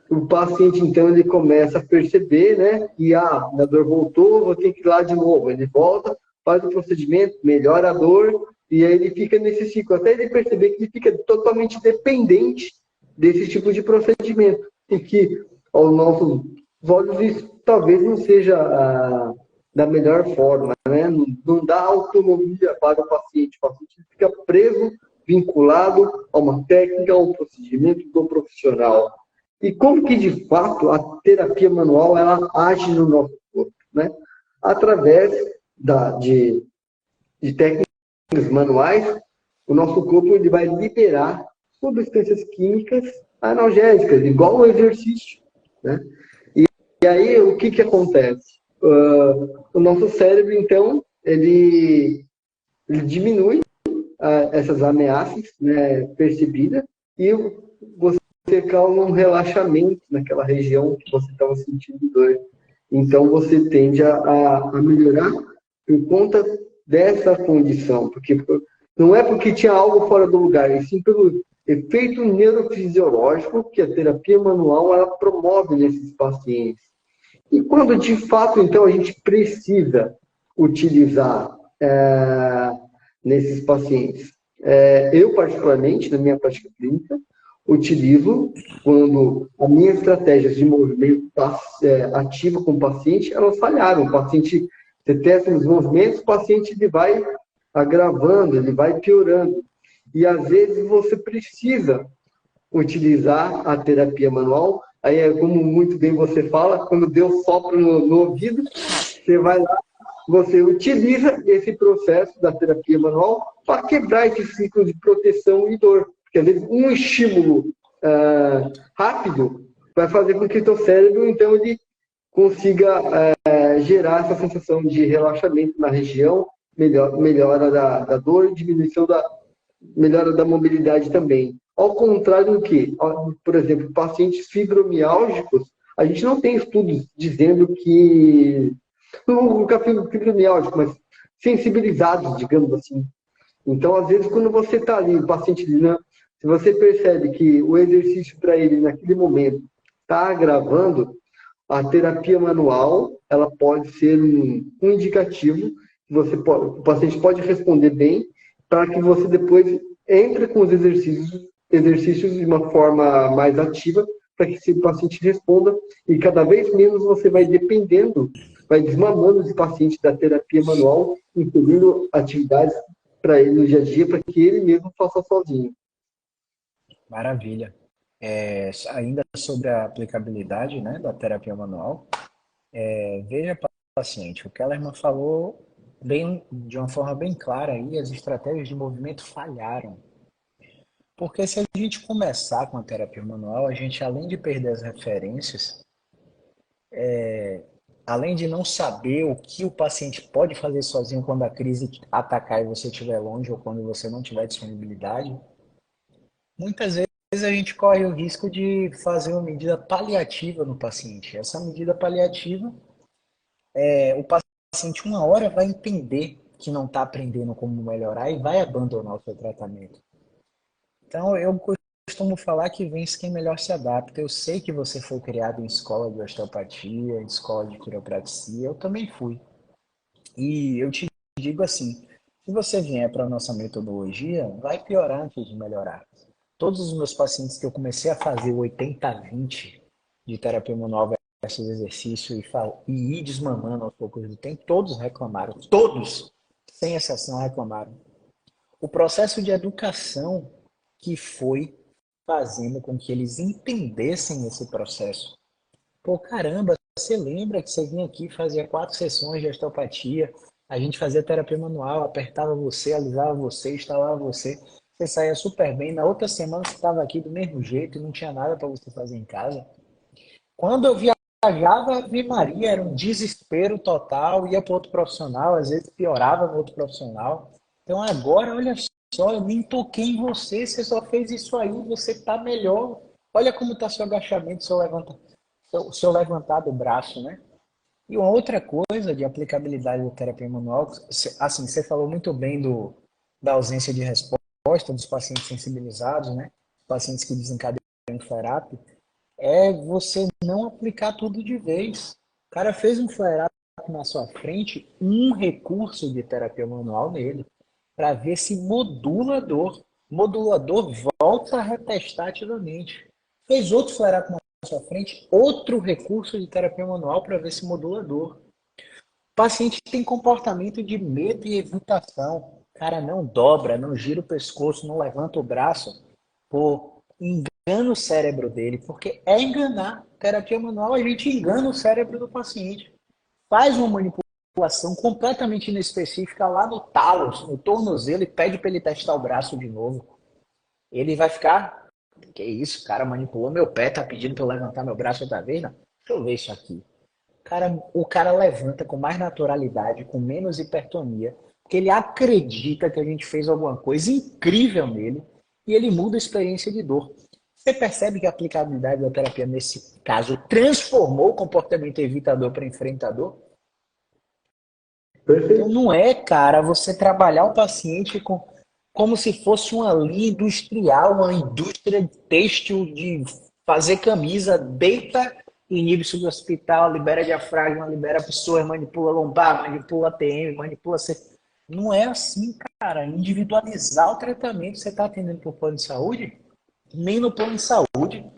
o paciente, então, ele começa a perceber, né, que minha dor voltou, vou ter que ir lá de novo. Ele volta, faz o procedimento, melhora a dor, e aí ele fica nesse ciclo, até ele perceber que ele fica totalmente dependente desse tipo de procedimento. E que, aos nossos olhos, isso talvez não seja da melhor forma, né? Não dá autonomia para o paciente fica preso, vinculado a uma técnica, a um procedimento do profissional. E como que, de fato, a terapia manual ela age no nosso corpo, né? Através de técnicas manuais, o nosso corpo ele vai liberar substâncias químicas analgésicas, igual o exercício, né? E aí, o que que acontece? O nosso cérebro, então, ele diminui essas ameaças, né, percebidas, e você causa um relaxamento naquela região que você estava sentindo dor. Então, você tende a melhorar por conta dessa condição, porque não é porque tinha algo fora do lugar, e sim pelo efeito neurofisiológico que a terapia manual ela promove nesses pacientes. E quando de fato, então, a gente precisa utilizar nesses pacientes? Eu, particularmente, na minha prática clínica, utilizo quando as minhas estratégias de movimento ativo com o paciente, elas falharam. O paciente, você testa os movimentos, o paciente ele vai agravando, ele vai piorando. E, às vezes, você precisa utilizar a terapia manual. Aí é como muito bem você fala, quando Deus sopra no ouvido, você vai lá, você utiliza esse processo da terapia manual para quebrar esse ciclo de proteção e dor. Porque, às vezes, um estímulo rápido vai fazer com que o seu cérebro, então, ele consiga gerar essa sensação de relaxamento na região, melhora da dor, diminuição melhora da mobilidade também. Ao contrário do que, por exemplo, pacientes fibromiálgicos, a gente não tem estudos dizendo que não vou colocar fibromialgico, mas sensibilizados, digamos assim. Então, às vezes, quando você está ali, o paciente, né, se você percebe que o exercício para ele, naquele momento, está agravando, a terapia manual, ela pode ser um indicativo, o paciente pode responder bem, para que você depois entre com os exercícios de uma forma mais ativa, para que esse paciente responda, e cada vez menos você vai dependendo, vai desmamando esse paciente da terapia manual, incluindo atividades para ele no dia a dia, para que ele mesmo faça sozinho. Maravilha. Ainda sobre a aplicabilidade, né, da terapia manual, veja, paciente, o Kellerman falou de uma forma bem clara aí, as estratégias de movimento falharam. Porque se a gente começar com a terapia manual, a gente, além de perder as referências, além de não saber o que o paciente pode fazer sozinho quando a crise atacar e você estiver longe ou quando você não tiver disponibilidade, muitas vezes a gente corre o risco de fazer uma medida paliativa no paciente. Essa medida paliativa, o paciente uma hora vai entender que não está aprendendo como melhorar e vai abandonar o seu tratamento. Então, eu costumo falar que vence quem melhor se adapta. Eu sei que você foi criado em escola de osteopatia, em escola de quiropraxia, eu também fui. E eu te digo assim, se você vier para a nossa metodologia, vai piorar antes de melhorar. Todos os meus pacientes que eu comecei a fazer o 80-20 de terapia manual versus exercício e ir desmamando aos poucos do tempo, todos reclamaram. Todos, sem exceção, reclamaram. O processo de educação que foi fazendo com que eles entendessem esse processo. Pô, caramba, você lembra que você vinha aqui e fazia 4 sessões de osteopatia, a gente fazia terapia manual, apertava você, alisava você, instalava você, você saía super bem, na outra semana você estava aqui do mesmo jeito e não tinha nada para você fazer em casa. Quando eu viajava, Ave Maria, era um desespero total, ia para outro profissional, às vezes piorava no outro profissional. Então agora, olha só, eu nem toquei em você, você só fez isso aí, você tá melhor. Olha como tá seu agachamento, seu levantar do braço, né? E uma outra coisa de aplicabilidade da terapia manual, assim, você falou muito bem da ausência de resposta dos pacientes sensibilizados, né? Pacientes que desencadeiam flare-up, é você não aplicar tudo de vez. O cara fez um flare-up na sua frente, um recurso de terapia manual nele, para ver se modula a dor. Modulador volta a retestar ativamente. Fez outro flare-up na sua frente, outro recurso de terapia manual para ver se modula a dor. O paciente tem comportamento de medo e evitação. O cara não dobra, não gira o pescoço, não levanta o braço. Pô, engana o cérebro dele, porque é enganar. Terapia manual, a gente engana o cérebro do paciente. Faz uma manipulação completamente inespecífica lá no talos, no tornozelo, e pede para ele testar o braço de novo. Ele vai ficar, que isso, o cara manipulou meu pé, tá pedindo para eu levantar meu braço outra vez? Não, deixa eu ver isso aqui. O cara levanta com mais naturalidade, com menos hipertonia, porque ele acredita que a gente fez alguma coisa incrível nele e ele muda a experiência de dor. Você percebe que a aplicabilidade da terapia, nesse caso, transformou o comportamento evitador para enfrentador? Então Perfeito. não é, cara, você trabalhar o paciente como se fosse uma linha industrial, uma indústria têxtil de fazer camisa, deita, inibe subhospital, libera diafragma, libera pessoa, manipula lombar, manipula TM, manipula C. Não é assim, cara. Individualizar o tratamento, você está atendendo por plano de saúde? Nem no plano de saúde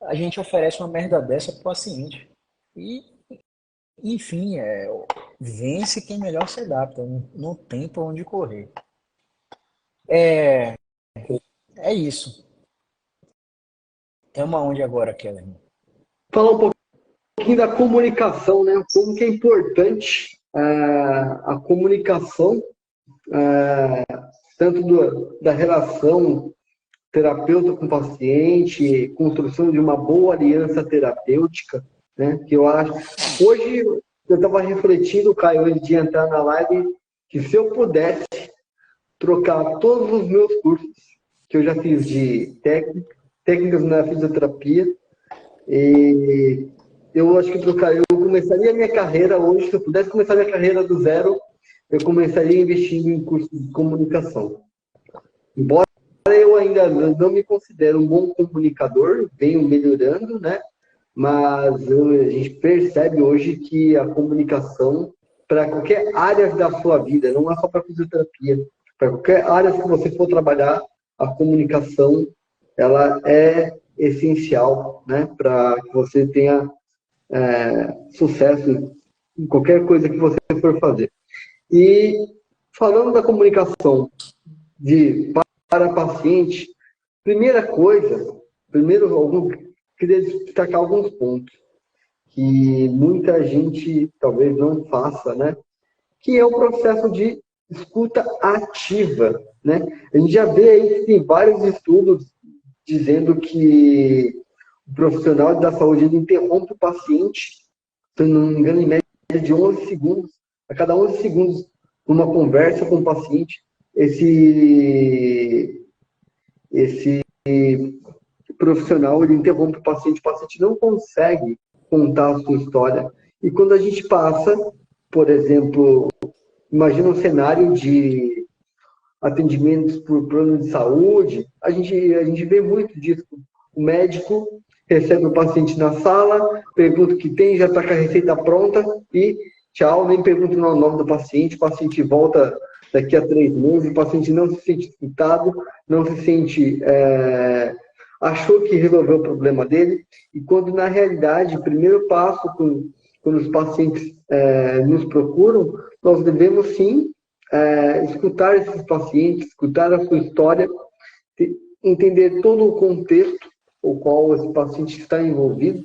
a gente oferece uma merda dessa para o paciente. E enfim, vence quem melhor se adapta, não tem pra onde correr. É, é isso. É uma onde agora, Keller? Falar um pouquinho da comunicação, né? Como que é importante a comunicação, tanto da relação terapeuta com paciente, construção de uma boa aliança terapêutica, né? Que eu acho. Hoje eu estava refletindo, Caio, antes de entrar na live, que se eu pudesse trocar todos os meus cursos que eu já fiz de técnicas na fisioterapia, e eu acho que trocaria, eu começaria a minha carreira hoje, se eu pudesse começar a minha carreira do zero, eu começaria investindo em cursos de comunicação. Embora eu ainda não me considero um bom comunicador, venho melhorando, né? Mas a gente percebe hoje que a comunicação, para qualquer área da sua vida, não é só para fisioterapia, para qualquer área que você for trabalhar, a comunicação ela é essencial, né? Para que você tenha sucesso em qualquer coisa que você for fazer. E falando da comunicação para paciente, primeira coisa, queria destacar alguns pontos que muita gente talvez não faça, né? Que é o processo de escuta ativa, né? A gente já vê aí que tem vários estudos dizendo que o profissional da saúde ele interrompe o paciente, se não me engano, em média de 11 segundos, a cada 11 segundos, numa conversa com o paciente, esse profissional ele interrompe o paciente não consegue contar a sua história. E quando a gente passa, por exemplo, imagina um cenário de atendimentos por plano de saúde, a gente vê muito disso. O médico recebe o paciente na sala, pergunta o que tem, já está com a receita pronta e tchau, nem pergunta o nome do paciente, o paciente volta daqui a 3 meses, o paciente não se sente escutado, não se sente... achou que resolveu o problema dele, e quando na realidade, o primeiro passo, quando os pacientes nos procuram, nós devemos sim escutar esses pacientes, escutar a sua história, entender todo o contexto o qual esse paciente está envolvido.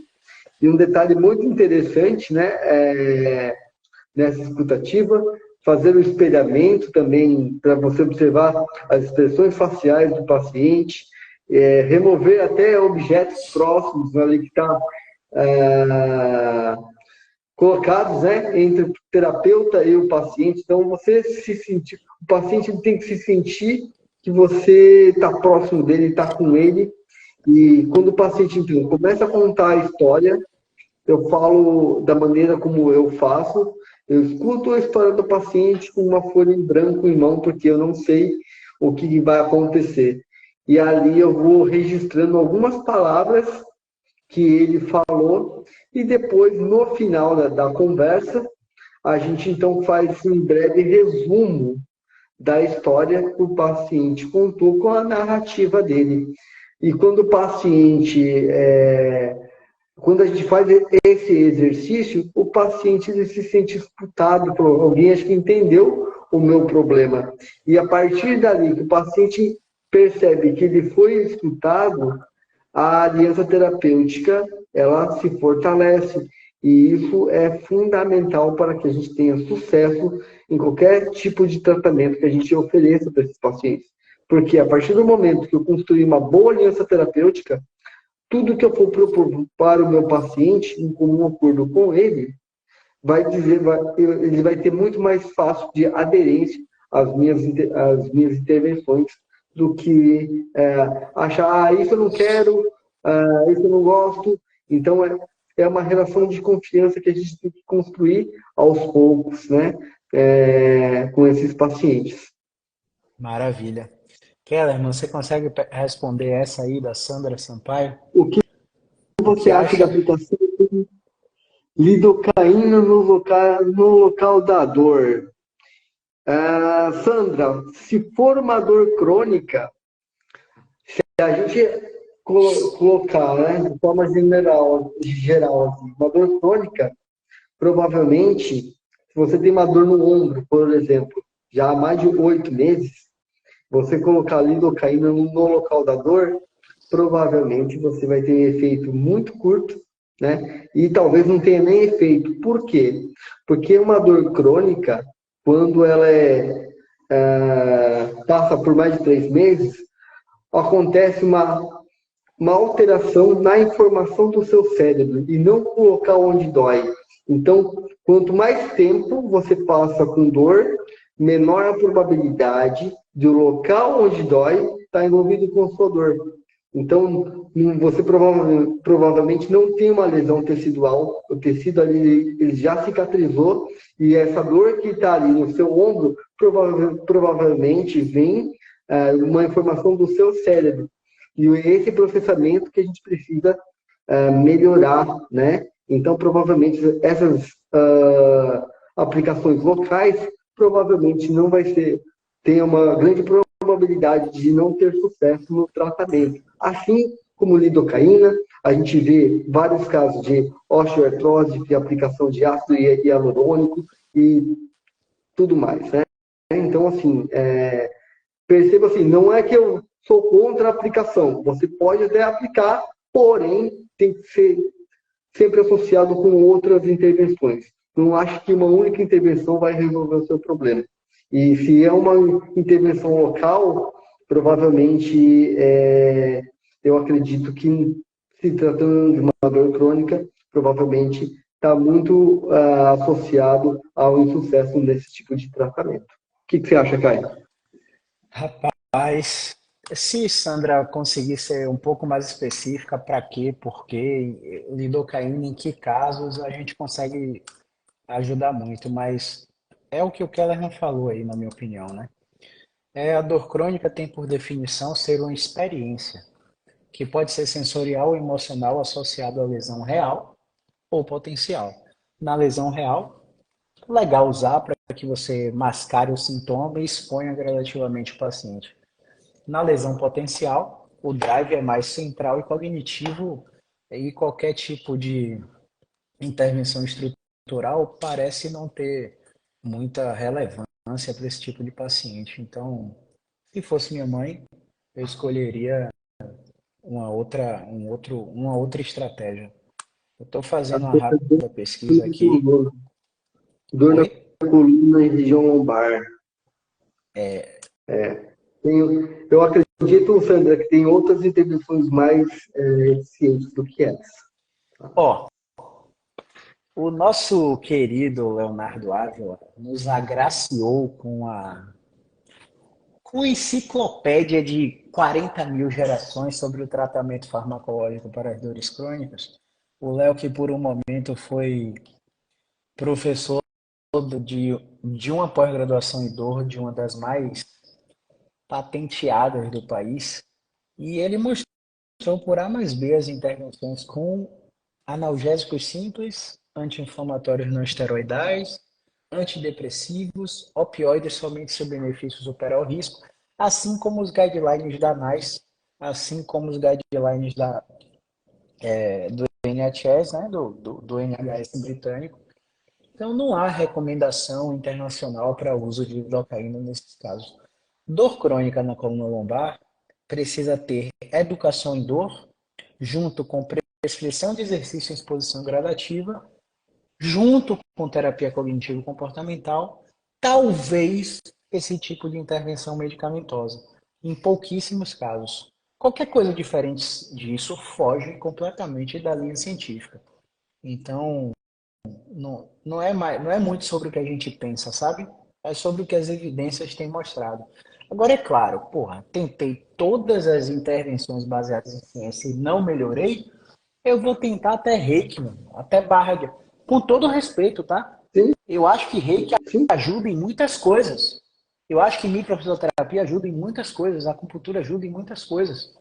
E um detalhe muito interessante, né, nessa escutativa, fazer o espelhamento também, para você observar as expressões faciais do paciente, remover até objetos próximos ali que estão colocados, né, entre o terapeuta e o paciente. Então, você se sentir, o paciente tem que se sentir que você está próximo dele, está com ele, e quando o paciente então, começa a contar a história, eu falo da maneira como eu faço, eu escuto a história do paciente com uma folha em branco em mão, porque eu não sei o que vai acontecer. E ali eu vou registrando algumas palavras que ele falou, e depois, no final da conversa, a gente então faz um breve resumo da história que o paciente contou com a narrativa dele. E quando o paciente, quando a gente faz esse exercício, o paciente ele se sente escutado por alguém, acho que entendeu o meu problema. E a partir dali que o paciente percebe que ele foi escutado, a aliança terapêutica ela se fortalece. E isso é fundamental para que a gente tenha sucesso em qualquer tipo de tratamento que a gente ofereça para esses pacientes. Porque a partir do momento que eu construir uma boa aliança terapêutica, tudo que eu for propor para o meu paciente, em comum acordo com ele, ele vai ter muito mais fácil de aderência às minhas intervenções do que achar, isso eu não quero, isso eu não gosto. Então, é uma relação de confiança que a gente tem que construir aos poucos, né, com esses pacientes. Maravilha. Kellerman, você consegue responder essa aí da Sandra Sampaio? O que O você que acha da acha? aplicação de lidocaína no local da dor? Sandra, se for uma dor crônica, se a gente colocar, né, de forma geral assim, uma dor crônica, provavelmente, se você tem uma dor no ombro, por exemplo, já há mais de 8 meses, você colocar lidocaína no local da dor, provavelmente você vai ter um efeito muito curto, né? E talvez não tenha nem efeito. Por quê? Porque uma dor crônica, quando ela passa por mais de 3 meses, acontece uma alteração na informação do seu cérebro e não no local onde dói. Então, quanto mais tempo você passa com dor, menor a probabilidade do local onde dói estar envolvido com sua dor. Então, você provavelmente não tem uma lesão tecidual, o tecido ali ele já cicatrizou e essa dor que está ali no seu ombro provavelmente vem uma informação do seu cérebro. E esse processamento que a gente precisa melhorar, né? Então, provavelmente, essas aplicações locais provavelmente não vai ser, tem uma grande probabilidade de não ter sucesso no tratamento. Assim como lidocaína, a gente vê vários casos de osteoartrose, de aplicação de ácido hialurônico e tudo mais, né? Então, assim, perceba assim, não é que eu sou contra a aplicação. Você pode até aplicar, porém tem que ser sempre associado com outras intervenções. Não acho que uma única intervenção vai resolver o seu problema. E se é uma intervenção local, provavelmente eu acredito que se tratando de uma dor crônica, provavelmente está muito associado ao insucesso nesse tipo de tratamento. O que você acha, Caio? Rapaz, se Sandra conseguir ser um pouco mais específica, para quê, por quê, lidocaína, em que casos, a gente consegue ajudar muito, mas é o que o Kellerman falou aí, na minha opinião, né? A dor crônica tem por definição ser uma experiência, que pode ser sensorial ou emocional associado à lesão real ou potencial. Na lesão real, legal usar para que você mascare o sintoma e exponha gradativamente o paciente. Na lesão potencial, o drive é mais central e cognitivo e qualquer tipo de intervenção estrutural parece não ter muita relevância para esse tipo de paciente. Então, se fosse minha mãe, eu escolheria uma outra estratégia. Eu estou fazendo uma rápida pesquisa aqui. Dor na Oi? coluna e região lombar. Eu acredito, Sandra, que tem outras intervenções mais eficientes do que essa. Ó, o nosso querido Leonardo Ávila nos agraciou uma enciclopédia de 40 mil gerações sobre o tratamento farmacológico para as dores crônicas. O Léo, que por um momento foi professor de uma pós-graduação em dor, de uma das mais patenteadas do país, e ele mostrou por A mais B as intervenções com analgésicos simples, anti-inflamatórios não esteroidais, antidepressivos, opioides somente se o benefício superar o risco, assim como os guidelines da NICE, assim como os guidelines do NHS, né, do NHS britânico. Então, não há recomendação internacional para o uso de lidocaína nesses casos. Dor crônica na coluna lombar precisa ter educação em dor, junto com prescrição de exercício em exposição gradativa, junto com terapia cognitivo-comportamental, talvez esse tipo de intervenção medicamentosa, em pouquíssimos casos. Qualquer coisa diferente disso foge completamente da linha científica. Então, não é muito sobre o que a gente pensa, sabe? É sobre o que as evidências têm mostrado. Agora, é claro, porra, tentei todas as intervenções baseadas em ciência e não melhorei, eu vou tentar até reiki, mano, até barra de... Com todo respeito, tá? Sim, Eu acho que reiki sim, ajuda em muitas coisas. Eu acho que microfisioterapia ajuda em muitas coisas, a acupuntura ajuda em muitas coisas.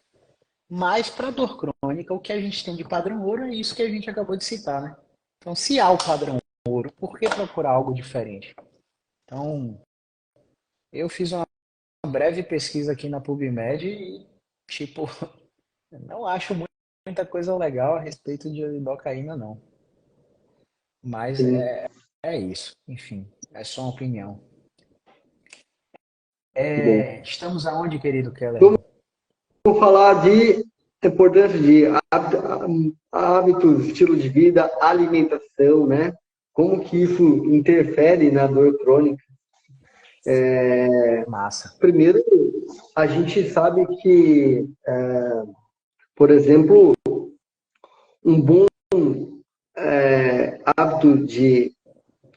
Mas para dor crônica, o que a gente tem de padrão ouro é isso que a gente acabou de citar, né? Então, se há o padrão ouro, por que procurar algo diferente? Então, eu fiz uma breve pesquisa aqui na PubMed e, tipo, não acho muita coisa legal a respeito de lidocaína, não. Mas sim. é isso. Enfim, é só uma opinião. Bom, Estamos aonde, querido Keller? vamos falar de importância de hábitos, estilo de vida, alimentação, né? Como que isso interfere na dor crônica? Massa. Primeiro, a gente sabe que, por exemplo, um bom hábito de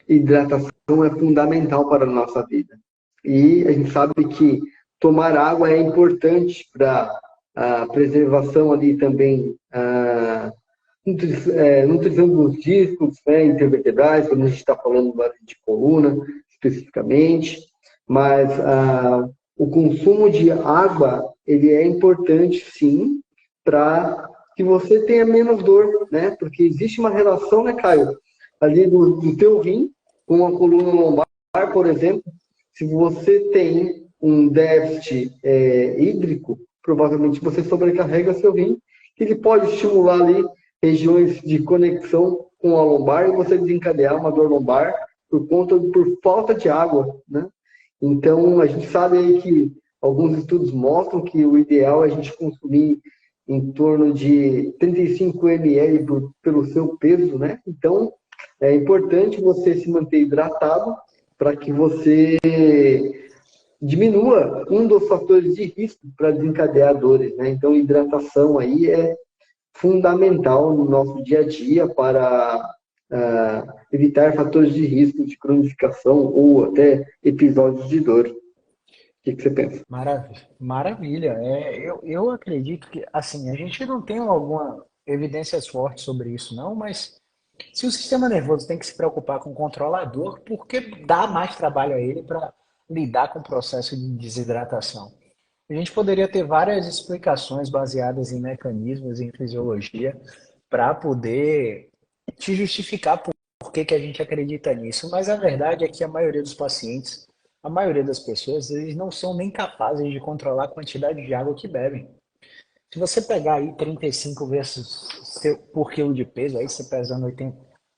hidratação é fundamental para a nossa vida. E a gente sabe que tomar água é importante para a preservação ali também, a nutrição dos discos, né, intervertebrais, quando a gente está falando de coluna especificamente, mas o consumo de água, ele é importante sim, para que você tenha menos dor, né? Porque existe uma relação, né, Caio, ali do teu rim com a coluna lombar, por exemplo. Se você tem um déficit hídrico, provavelmente você sobrecarrega seu rim, que ele pode estimular ali regiões de conexão com a lombar e você desencadear uma dor lombar por falta de água, né? Então, a gente sabe aí que alguns estudos mostram que o ideal é a gente consumir em torno de 35 ml pelo seu peso, né? Então, é importante você se manter hidratado para que você diminua um dos fatores de risco para desencadear dores, né? Então, hidratação aí é fundamental no nosso dia a dia para evitar fatores de risco de cronificação ou até episódios de dor. O que você pensa? Maravilha. Maravilha. Eu acredito que, assim, a gente não tem alguma evidências fortes sobre isso, não, mas se o sistema nervoso tem que se preocupar com o controlador, por que dá mais trabalho a ele para lidar com o processo de desidratação? A gente poderia ter várias explicações baseadas em mecanismos, em fisiologia, para poder te justificar por que a gente acredita nisso. Mas a verdade é que a maioria dos pacientes, a maioria das pessoas, eles não são nem capazes de controlar a quantidade de água que bebem. Se você pegar aí 35 vezes por quilo de peso, aí você pesando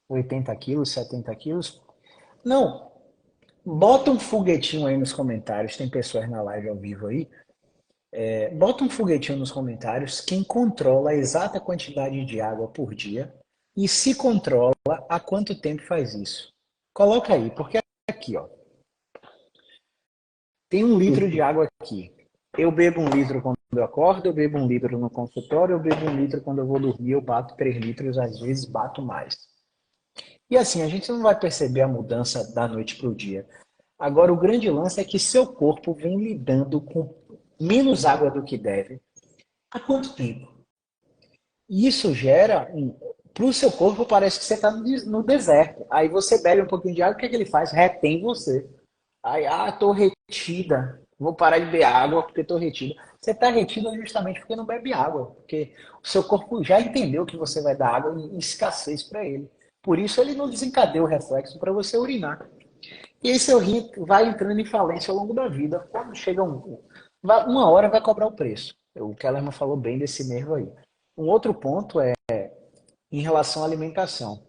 80 quilos, 70 quilos, não. Bota um foguetinho aí nos comentários, tem pessoas na live ao vivo aí. Bota um foguetinho nos comentários quem controla a exata quantidade de água por dia e se controla há quanto tempo faz isso. Coloca aí, porque aqui, ó, tem 1 litro de água aqui. Eu bebo 1 litro quando eu acordo, eu bebo 1 litro no consultório, eu bebo 1 litro quando eu vou dormir, eu bato 3 litros, às vezes bato mais. E assim, a gente não vai perceber a mudança da noite para o dia. Agora, o grande lance é que seu corpo vem lidando com menos água do que deve. Há quanto tempo? E isso gera para o seu corpo parece que você está no deserto. Aí você bebe um pouquinho de água, o que é que ele faz? Retém você. Aí, tô retida. Vou parar de beber água porque estou retida. Você está retida justamente porque não bebe água. Porque o seu corpo já entendeu que você vai dar água em escassez para ele. Por isso ele não desencadeia o reflexo para você urinar. E aí seu rim vai entrando em falência ao longo da vida. Quando chega uma hora vai cobrar o preço. O Kellerman falou bem desse nervo aí. Um outro ponto é em relação à alimentação.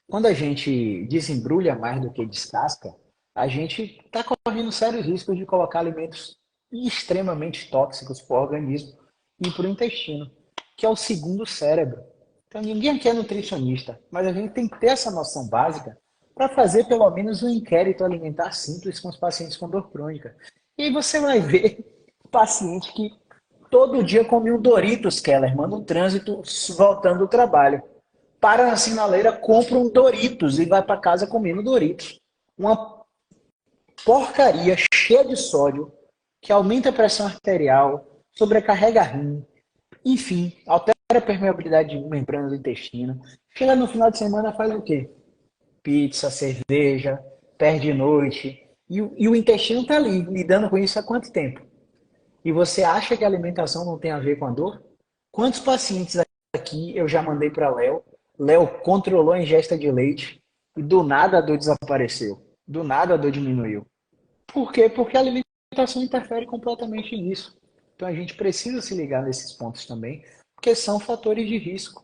Quando a gente desembrulha mais do que descasca, a gente está correndo sérios riscos de colocar alimentos extremamente tóxicos para o organismo e para o intestino, que é o segundo cérebro. Então ninguém aqui é nutricionista, mas a gente tem que ter essa noção básica para fazer pelo menos um inquérito alimentar simples com os pacientes com dor crônica. E aí você vai ver paciente que todo dia come um Doritos, Kellerman, no trânsito, voltando do trabalho. Para na sinaleira, compra um Doritos e vai para casa comendo Doritos. Uma porcaria cheia de sódio, que aumenta a pressão arterial, sobrecarrega rim, enfim, altera a permeabilidade de membrana do intestino. Chega no final de semana, faz o quê? Pizza, cerveja, perde noite. E o intestino está ali, lidando com isso há quanto tempo? E você acha que a alimentação não tem a ver com a dor? Quantos pacientes aqui eu já mandei para Léo? Léo controlou a ingesta de leite e do nada a dor desapareceu. Do nada a dor diminuiu. Por quê? Porque a alimentação interfere completamente nisso. Então a gente precisa se ligar nesses pontos também, porque são fatores de risco.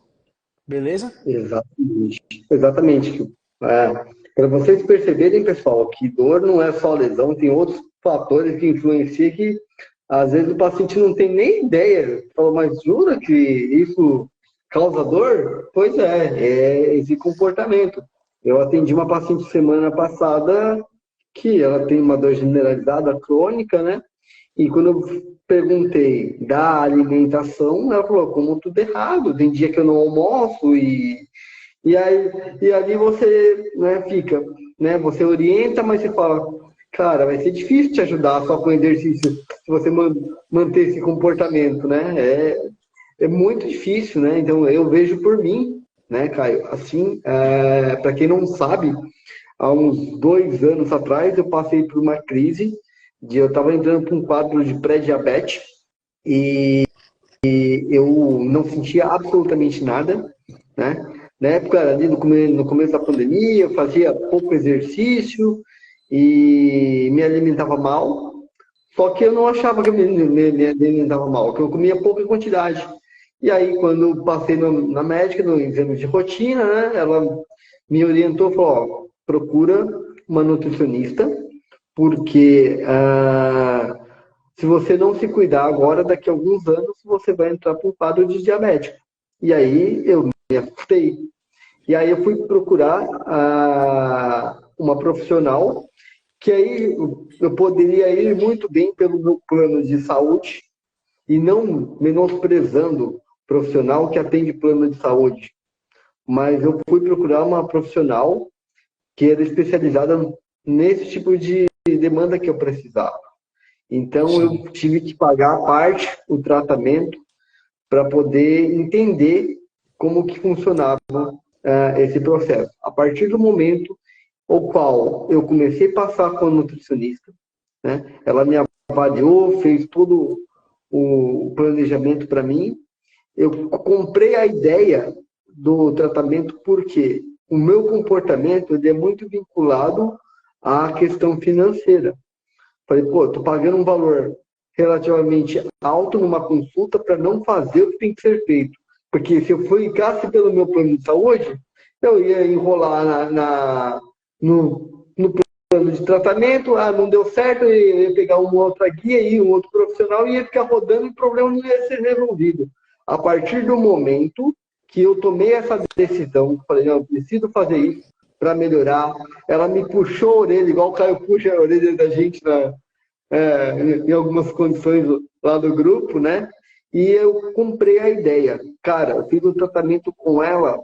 Beleza? Exatamente. Exatamente. Para vocês perceberem, pessoal, que dor não é só lesão, tem outros fatores que influenciam que às vezes o paciente não tem nem ideia. Fala, mas jura que isso causa dor? Pois é esse comportamento. Eu atendi uma paciente semana passada que ela tem uma dor generalizada crônica, né? E quando eu perguntei da alimentação, ela falou, como tudo errado, tem dia que eu não almoço e aí e ali você, né, fica, né, você orienta, mas você fala, cara, vai ser difícil te ajudar só com exercício se você manter esse comportamento, né? É muito difícil, né? Então eu vejo por mim, né, Caio? Assim, para quem não sabe, há uns 2 anos atrás eu passei por uma crise eu estava entrando para um quadro de pré-diabetes e eu não sentia absolutamente nada, né? Na época, ali no começo da pandemia, eu fazia pouco exercício e me alimentava mal, só que eu não achava que eu me alimentava mal, que eu comia pouca quantidade. E aí, quando eu passei na médica, no exame de rotina, né, ela me orientou, falou, ó, procura uma nutricionista, porque se você não se cuidar agora, daqui a alguns anos, você vai entrar para um quadro de diabetes. E aí eu me assustei. E aí eu fui procurar uma profissional, que aí eu poderia ir muito bem pelo meu plano de saúde, e não menosprezando o profissional que atende plano de saúde. Mas eu fui procurar uma profissional que era especializada nesse tipo de demanda que eu precisava. Então, Sim. eu tive que pagar a parte, o tratamento, para poder entender como que funcionava esse processo. A partir do momento o qual eu comecei a passar com a nutricionista, né, ela me avaliou, fez todo o planejamento para mim, eu comprei a ideia do tratamento porque o meu comportamento ele é muito vinculado à questão financeira. Falei, pô, estou pagando um valor relativamente alto numa consulta para não fazer o que tem que ser feito. Porque se eu ficasse pelo meu plano de saúde, eu ia enrolar no plano de tratamento, não deu certo, eu ia pegar uma outra guia e um outro profissional e ia ficar rodando e o problema não ia ser resolvido. A partir do momento que eu tomei essa decisão, falei, não, eu preciso fazer isso para melhorar, ela me puxou a orelha, igual o Caio puxa a orelha da gente em algumas condições lá do grupo, né? E eu comprei a ideia. Cara, eu fiz um tratamento com ela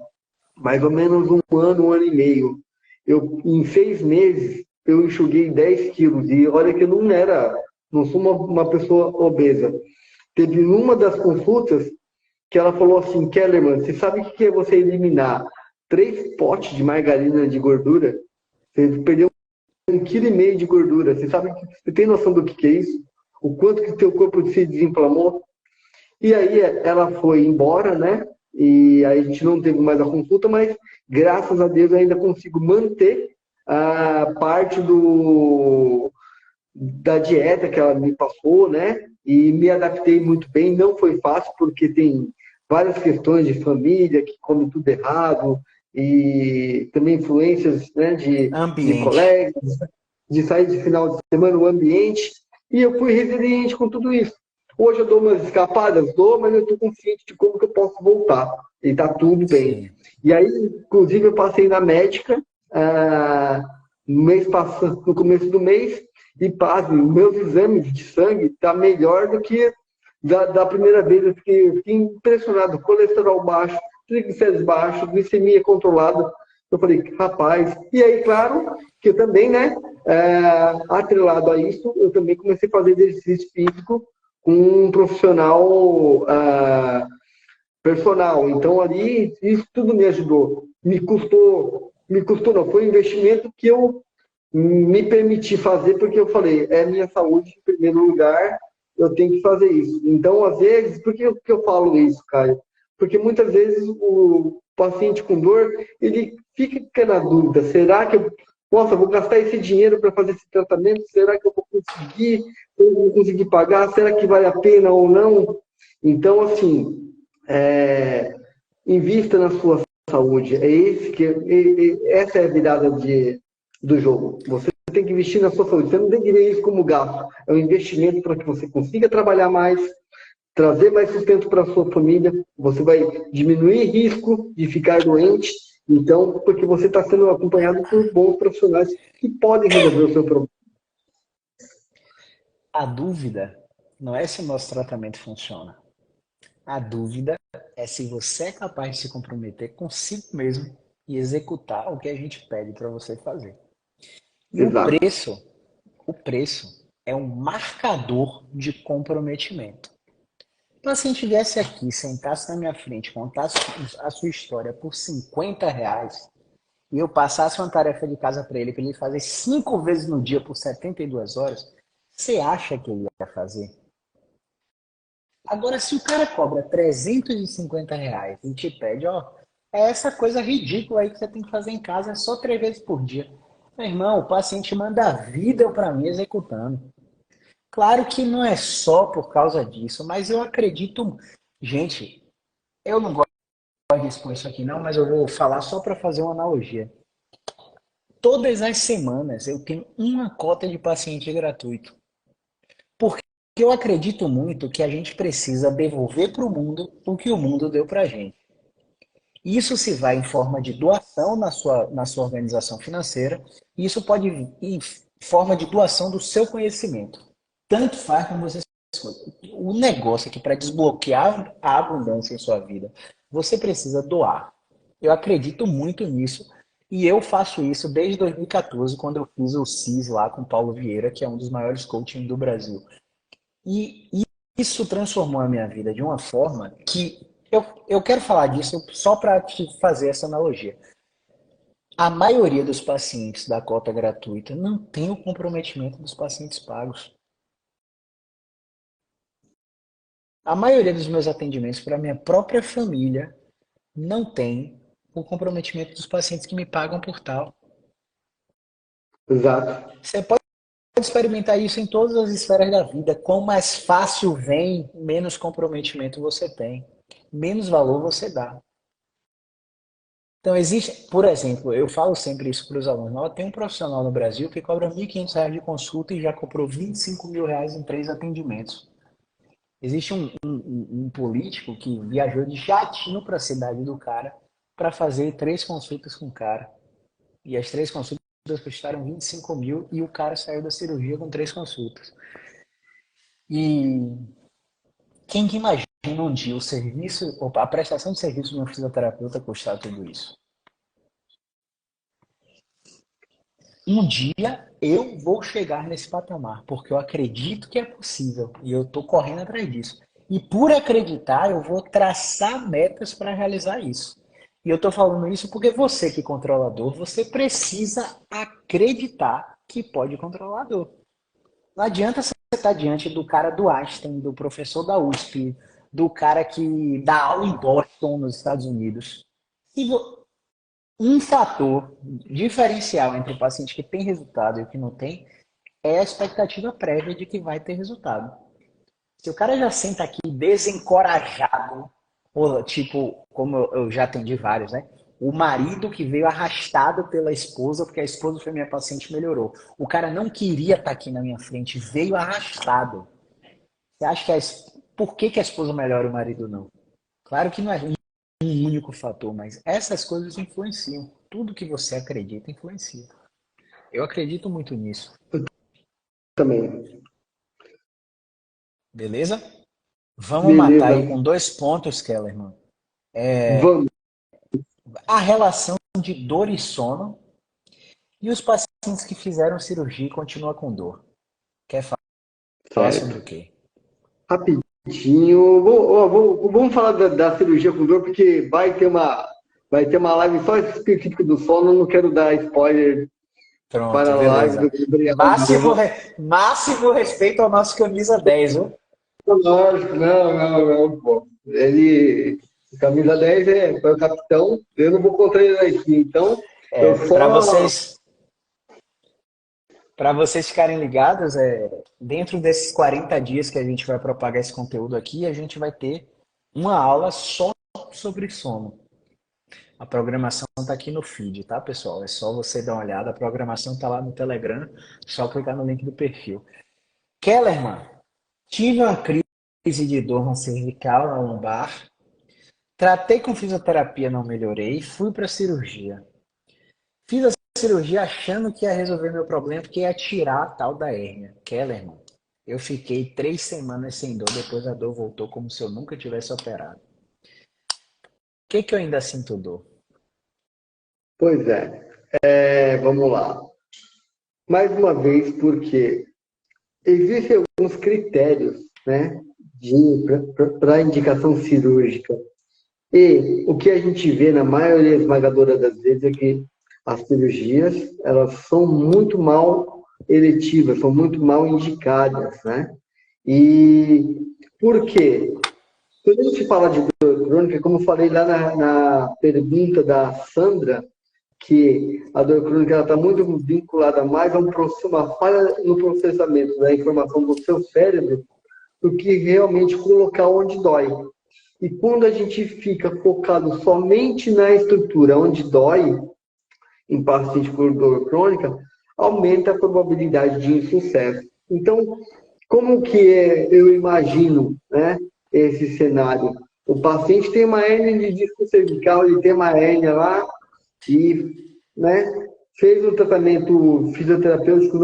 mais ou menos um ano e meio. Em 6 meses, eu enxuguei 10 quilos. E olha que eu não sou uma pessoa obesa. Teve uma das consultas que ela falou assim, Kellerman, você sabe o que é você eliminar 3 potes de margarina de gordura? Você perdeu 1,5 kg de gordura. Você tem noção do que é isso? O quanto que teu corpo se desinflamou? E aí ela foi embora, né? E aí a gente não teve mais a consulta, mas graças a Deus eu ainda consigo manter a parte da dieta que ela me passou, né? E me adaptei muito bem. Não foi fácil, porque tem várias questões de família que come tudo errado, e também influências, né, de Ambiente. colegas, de sair de final de semana, o ambiente. E eu fui resiliente com tudo isso. Hoje eu dou umas escapadas, mas eu estou consciente de como que eu posso voltar. E está tudo bem. Sim. E aí, inclusive, eu passei na médica no mês passado, no começo do mês, e pasme, meus exames de sangue tá melhor do que da primeira vez. Eu fiquei impressionado. Colesterol baixo, triglicéridos baixos, glicemia controlada. Eu falei, rapaz. E aí, claro, que eu também, né, atrelado a isso, eu também comecei a fazer exercício físico com um profissional personal. Então, ali, isso tudo me ajudou. Me custou não, foi um investimento que eu me permiti fazer, porque eu falei, é minha saúde em primeiro lugar, eu tenho que fazer isso. Então, às vezes, por que eu falo isso, Caio? Porque muitas vezes o paciente com dor, ele fica na dúvida, será que nossa, vou gastar esse dinheiro para fazer esse tratamento, será que eu vou conseguir, eu vou conseguir pagar, será que vale a pena ou não? Então, assim, invista na sua saúde. Essa é a virada do jogo. Você tem que investir na sua saúde. Você não tem que ver isso como gasto. É um investimento para que você consiga trabalhar mais, trazer mais sustento para a sua família. Você vai diminuir risco de ficar doente. Então, porque você está sendo acompanhado por bons profissionais que podem resolver o seu problema. A dúvida não é se o nosso tratamento funciona. A dúvida é se você é capaz de se comprometer consigo mesmo e executar o que a gente pede para você fazer. E Exato. o preço é um marcador de comprometimento. Então, se a gente viesse aqui, sentasse na minha frente, contasse a sua história por R$ 50 e eu passasse uma tarefa de casa para ele fazer 5 vezes no dia por 72 horas, você acha que ele ia fazer? Agora, se o cara cobra R$ 350 e te pede, ó, é essa coisa ridícula aí que você tem que fazer em casa, é só 3 vezes por dia. Meu irmão, o paciente manda a vida para mim executando. Claro que não é só por causa disso, mas eu acredito. Gente, eu não gosto de expor isso aqui não, mas eu vou falar só para fazer uma analogia. Todas as semanas eu tenho uma cota de paciente gratuito. Porque eu acredito muito que a gente precisa devolver para o mundo o que o mundo deu para a gente. Isso se vai em forma de doação na sua organização financeira, e isso pode vir em forma de doação do seu conhecimento. Tanto faz como você escolhe. O negócio aqui para desbloquear a abundância em sua vida, você precisa doar. Eu acredito muito nisso e eu faço isso desde 2014, quando eu fiz o CIS lá com o Paulo Vieira, que é um dos maiores coaching do Brasil. E isso transformou a minha vida de uma forma que eu quero falar disso só para te fazer essa analogia. A maioria dos pacientes da cota gratuita não tem o comprometimento dos pacientes pagos. A maioria dos meus atendimentos para minha própria família não tem o comprometimento dos pacientes que me pagam por tal. Exato. Você pode experimentar isso em todas as esferas da vida. Quanto mais fácil vem, menos comprometimento você tem, menos valor você dá. Então, existe, por exemplo, eu falo sempre isso para os alunos. Tem um profissional no Brasil que cobra R$ 1.500 de consulta e já comprou R$ 25.000 em 3 atendimentos. Existe um político que viajou de jatinho para a cidade do cara para fazer 3 consultas com o cara. E as 3 consultas custaram 25 mil e o cara saiu da cirurgia com 3 consultas. E quem que imagina um dia o serviço, a prestação de serviço de um fisioterapeuta custar tudo isso? Um dia eu vou chegar nesse patamar, porque eu acredito que é possível e eu estou correndo atrás disso. E por acreditar, eu vou traçar metas para realizar isso. E eu estou falando isso porque você que controla a dor, você precisa acreditar que pode controlar a dor. Não adianta você estar diante do cara do Einstein, do professor da USP, do cara que dá aula em Boston, nos Estados Unidos. Se um fator diferencial entre o paciente que tem resultado e o que não tem é a expectativa prévia de que vai ter resultado. Se o cara já senta aqui desencorajado, ou tipo, como eu já atendi vários, né? O marido que veio arrastado pela esposa, porque a esposa foi minha paciente e melhorou. O cara não queria estar aqui na minha frente, veio arrastado. Você acha que por que a esposa melhora e o marido não? Claro que não é um único fator, mas essas coisas influenciam. Tudo que você acredita influencia. Eu acredito muito nisso. Também. Beleza? Vamos matar Beleza. aí com 2 pontos, Kellerman. Vamos. A relação de dor e sono e os pacientes que fizeram cirurgia e continuam com dor. Quer falar sobre Certo. o quê? Rapidinho. Vamos falar da cirurgia com dor, porque vai ter uma live só específica do sono. Não quero dar spoiler para Pronto, a live beleza. do Gabriel. Máximo respeito ao nosso camisa 10, viu? Lógico, não, pô. Ele, camisa 10 foi o capitão, eu não vou contra ele aqui, então eu Para só. vocês ficarem ligados, dentro desses 40 dias que a gente vai propagar esse conteúdo aqui, a gente vai ter uma aula só sobre sono. A programação está aqui no feed, tá, pessoal? É só você dar uma olhada. A programação está lá no Telegram. Só clicar no link do perfil. Kellerman, tive uma crise de dor na cervical, na lombar. Tratei com fisioterapia, não melhorei. Fui para cirurgia. Fiz a cirurgia achando que ia resolver meu problema, porque ia tirar a tal da hérnia. Kellerman, eu fiquei 3 semanas sem dor. Depois a dor voltou como se eu nunca tivesse operado. Por que eu ainda sinto dor? Pois é, vamos lá. Mais uma vez, porque existem alguns critérios, né, para indicação cirúrgica. E o que a gente vê na maioria esmagadora das vezes é que as cirurgias, elas são muito mal eletivas, são muito mal indicadas, né? E por quê? Quando a gente fala de dor crônica, como eu falei lá na pergunta da Sandra, que a dor crônica está muito vinculada mais a uma falha no processamento da informação do seu cérebro do que realmente colocar onde dói. E quando a gente fica focado somente na estrutura onde dói, em paciente com dor crônica, aumenta a probabilidade de insucesso. Então, como que eu imagino, né, esse cenário? O paciente tem uma hérnia de disco cervical, ele tem uma hérnia lá e, né, fez um tratamento fisioterapêutico,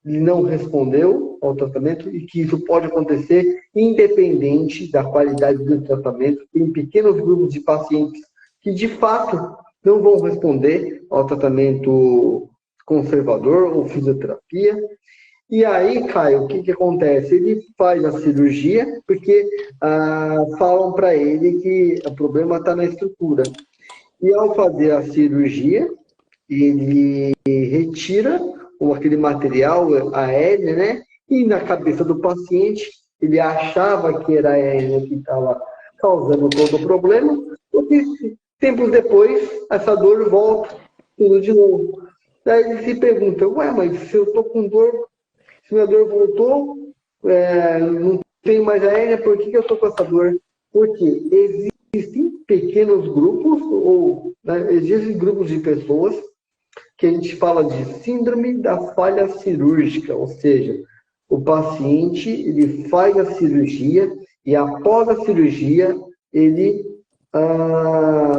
não respondeu ao tratamento e que isso pode acontecer independente da qualidade do tratamento. Tem pequenos grupos de pacientes que, de fato, não vão responder ao tratamento conservador ou fisioterapia. E aí, Caio, o que acontece? Ele faz a cirurgia porque falam para ele que o problema está na estrutura. E ao fazer a cirurgia, ele retira aquele material, a hérnia, né? E na cabeça do paciente, ele achava que era a hérnia que estava causando todo o problema, porque tempos depois, essa dor volta tudo de novo. Daí ele se pergunta, ué, mas se eu estou com dor, se minha dor voltou, não tenho mais a hérnia, por que eu estou com essa dor? Porque existem pequenos grupos, ou né, existem grupos de pessoas que a gente fala de síndrome da falha cirúrgica, ou seja, o paciente ele faz a cirurgia e após a cirurgia ele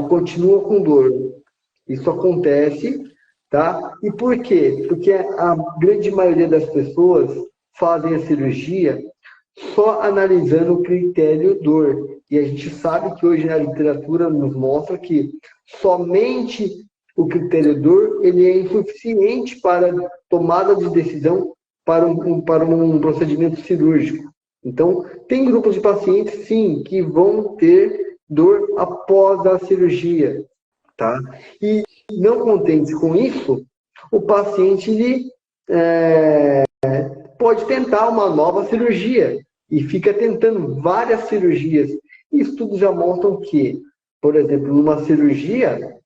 continua com dor. Isso acontece, tá? E por quê? Porque a grande maioria das pessoas fazem a cirurgia só analisando o critério dor. E a gente sabe que hoje na literatura nos mostra que somente o critério dor ele é insuficiente para tomada de decisão para um procedimento cirúrgico. Então, tem grupos de pacientes, sim, que vão ter dor após a cirurgia, tá? E não contente com isso, o paciente ele, pode tentar uma nova cirurgia e fica tentando várias cirurgias. E estudos já mostram que, por exemplo, numa cirurgia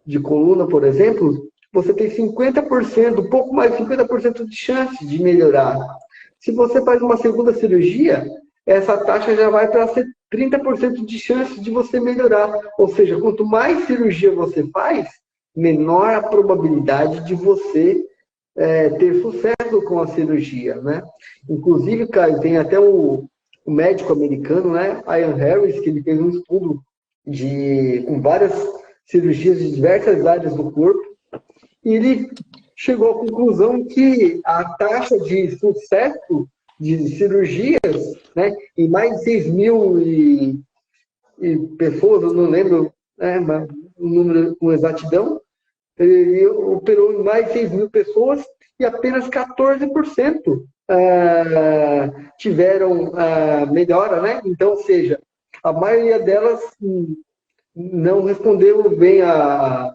de coluna, por exemplo, você tem 50%, um pouco mais de 50% de chance de melhorar. Se você faz uma segunda cirurgia, essa taxa já vai para 30% de chance de você melhorar. Ou seja, quanto mais cirurgia você faz, menor a probabilidade de você ter sucesso com a cirurgia, né? Inclusive, Caio, tem até o médico americano, né, Ian Harris, que ele fez um estudo com várias cirurgias de diversas áreas do corpo, e ele chegou à conclusão que a taxa de sucesso de cirurgias, né, em mais de 6 mil pessoas, eu não lembro o número com exatidão, ele operou em mais de 6 mil pessoas e apenas 14% tiveram melhora, né? Então, ou seja, a maioria delas não respondeu bem à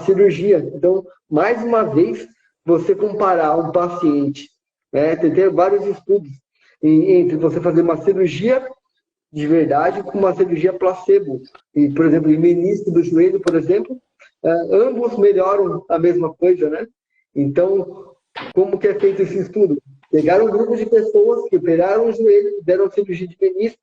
cirurgia. Então, mais uma vez, você comparar um paciente, né, tem vários estudos entre você fazer uma cirurgia de verdade com uma cirurgia placebo. E, por exemplo, em menisco do joelho, por exemplo, ambos melhoram a mesma coisa, né? Então, como que é feito esse estudo? Pegaram um grupo de pessoas que operaram o joelho, deram cirurgia de menisco,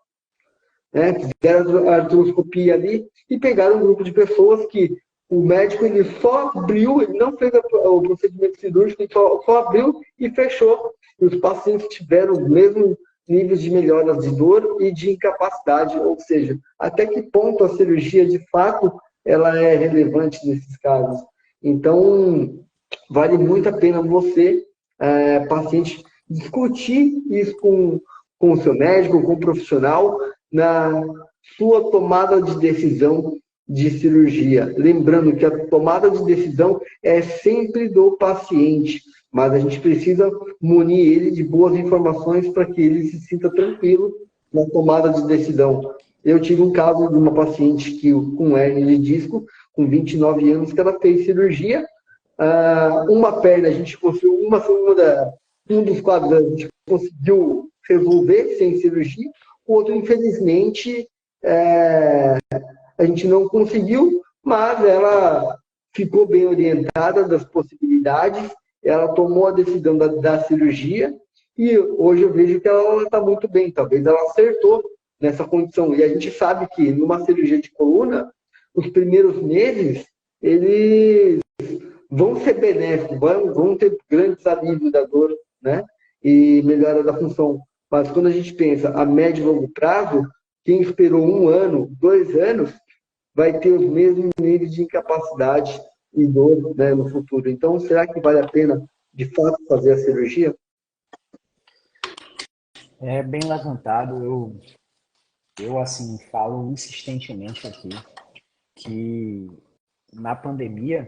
né? Fizeram a artroscopia ali e pegaram um grupo de pessoas que o médico ele só abriu, ele não fez o procedimento cirúrgico, ele só abriu e fechou. E os pacientes tiveram os mesmos níveis de melhoras de dor e de incapacidade, ou seja, até que ponto a cirurgia de fato ela é relevante nesses casos. Então, vale muito a pena você, paciente, discutir isso com o seu médico, com o profissional, na sua tomada de decisão de cirurgia. Lembrando que a tomada de decisão é sempre do paciente, mas a gente precisa munir ele de boas informações para que ele se sinta tranquilo na tomada de decisão. Eu tive um caso de uma paciente com hérnia de disco, com 29 anos, que ela fez cirurgia. Uma perna, a gente conseguiu, um dos quadros a gente conseguiu resolver sem cirurgia, o outro, infelizmente, a gente não conseguiu, mas ela ficou bem orientada das possibilidades, ela tomou a decisão da cirurgia e hoje eu vejo que ela está muito bem, talvez ela acertou nessa condição. E a gente sabe que numa cirurgia de coluna, os primeiros meses, eles vão ser benéficos, vão ter grandes alívios da dor, né? E melhora da função. Mas quando a gente pensa a médio e longo prazo, quem esperou 1 ano, 2 anos, vai ter os mesmos níveis de incapacidade e dor, né, no futuro. Então, será que vale a pena, de fato, fazer a cirurgia? É bem levantado. Eu assim, falo insistentemente aqui que na pandemia,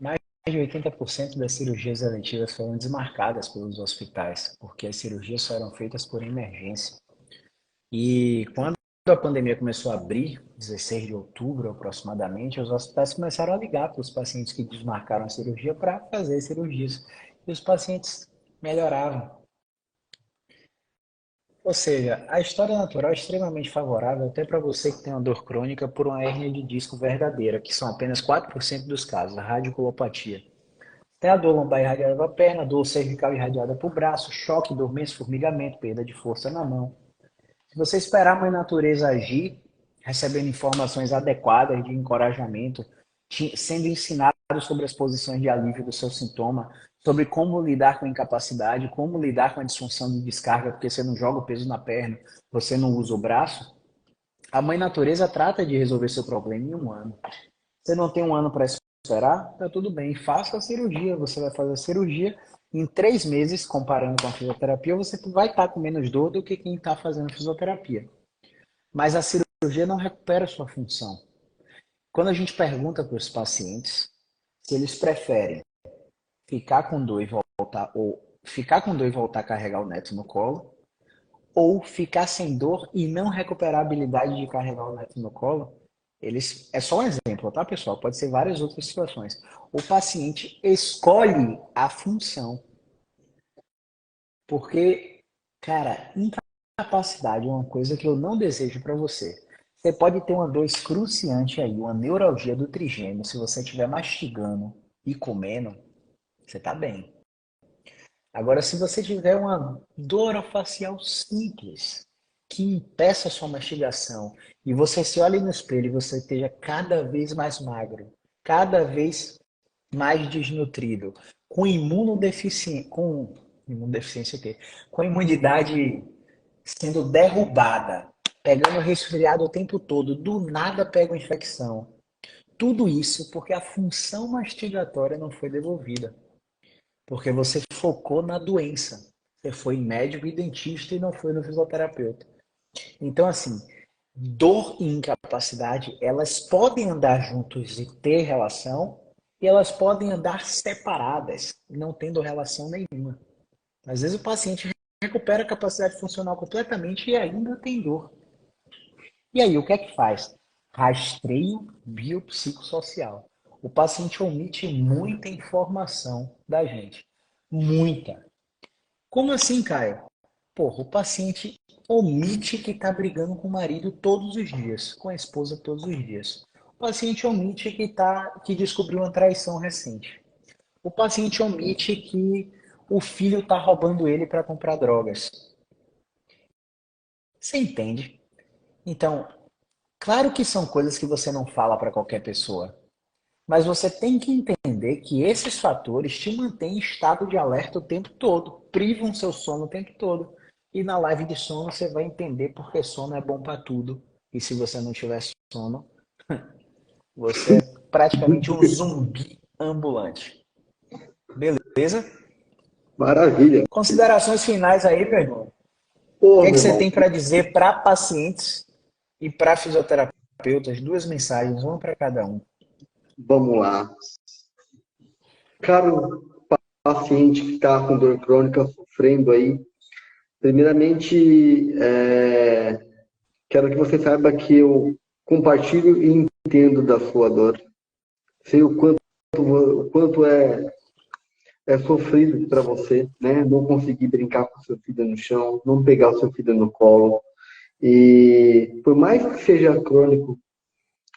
mais de 80% das cirurgias eletivas foram desmarcadas pelos hospitais, porque as cirurgias só eram feitas por emergência. E quando a pandemia começou a abrir, 16 de outubro aproximadamente, os hospitais começaram a ligar para os pacientes que desmarcaram a cirurgia para fazer cirurgias. E os pacientes melhoravam. Ou seja, a história natural é extremamente favorável até para você que tem uma dor crônica por uma hérnia de disco verdadeira, que são apenas 4% dos casos, a radiculopatia. Tem a dor lombar irradiada para a perna, dor cervical irradiada para o braço, choque, dormência, formigamento, perda de força na mão. Se você esperar a mãe natureza agir, recebendo informações adequadas de encorajamento, sendo ensinado sobre as posições de alívio do seu sintoma, sobre como lidar com a incapacidade, como lidar com a disfunção de descarga, porque você não joga o peso na perna, você não usa o braço, a mãe natureza trata de resolver seu problema em 1 ano. Você não tem 1 ano para esperar? Tá tudo bem, faça a cirurgia. Você vai fazer a cirurgia em 3 meses, comparando com a fisioterapia, você vai estar com menos dor do que quem está fazendo fisioterapia. Mas a cirurgia não recupera a sua função. quando a gente pergunta para os pacientes se eles preferem ficar com dor e voltar, ou ficar com dor e voltar a carregar o neto no colo, ou ficar sem dor e não recuperar a habilidade de carregar o neto no colo, eles, é só um exemplo, tá, pessoal? Pode ser várias outras situações. O paciente escolhe a função. Porque, cara, incapacidade é uma coisa que eu não desejo para você. Você pode ter uma dor excruciante aí, uma neuralgia do trigêmeo, se você estiver mastigando e comendo, você tá bem. Agora, se você tiver uma dor facial simples, que impeça a sua mastigação, e você se olha no espelho e você esteja cada vez mais magro, cada vez mais desnutrido, com imunodeficiência, com imunodeficiência o quê? Com a imunidade sendo derrubada, pegando resfriado o tempo todo, do nada pega uma infecção. Tudo isso porque a função mastigatória não foi devolvida. Porque você focou na doença. Você foi médico e dentista e não foi no fisioterapeuta. Então, assim, dor e incapacidade, elas podem andar juntos e ter relação, e elas podem andar separadas, não tendo relação nenhuma. Às vezes o paciente recupera a capacidade funcional completamente e ainda tem dor. E aí, o que é que faz? Rastreio biopsicossocial. O paciente omite muita informação da gente. Muita. Como assim, Caio? Porra, o paciente omite que está brigando com o marido todos os dias, com a esposa todos os dias. O paciente omite que descobriu uma traição recente. O paciente omite que o filho está roubando ele para comprar drogas. Você entende? Então, claro que são coisas que você não fala para qualquer pessoa, mas você tem que entender que esses fatores te mantêm em estado de alerta o tempo todo, privam seu sono o tempo todo. E na live de sono você vai entender porque sono é bom para tudo. E se você não tiver sono, você é praticamente um zumbi ambulante. Beleza? Maravilha. Considerações finais aí, Pedro. O Pô, que é que meu você irmão, tem para dizer para pacientes e para fisioterapeutas? Duas mensagens, uma para cada um. vamos lá. Caro paciente que está com dor crônica, sofrendo aí, primeiramente, quero que você saiba que eu compartilho e entendo da sua dor. Sei o quanto é sofrido para você, né? Não conseguir brincar com seu filho no chão, não pegar o seu filho no colo. E por mais que seja crônico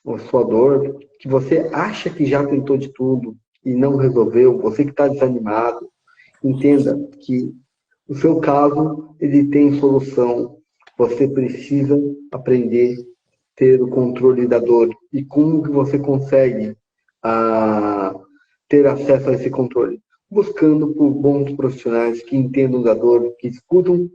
a sua dor, que você acha que já tentou de tudo e não resolveu, você que está desanimado, entenda que o seu caso ele tem solução. Você precisa aprender a ter o controle da dor. E como que você consegue ter acesso a esse controle? Buscando por bons profissionais que entendam da dor, que escutam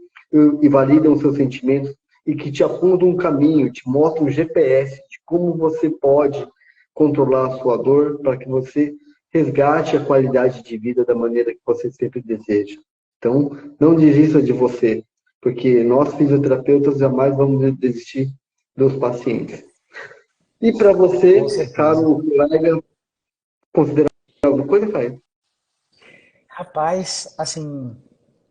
e validam os seus sentimentos e que te apontam um caminho, te mostram um GPS de como você pode controlar a sua dor para que você resgate a qualidade de vida da maneira que você sempre deseja. Então, não desista de você, porque nós fisioterapeutas jamais vamos desistir dos pacientes. E para você, Com certeza. caro colega, considerar alguma coisa, Caio? Rapaz, assim,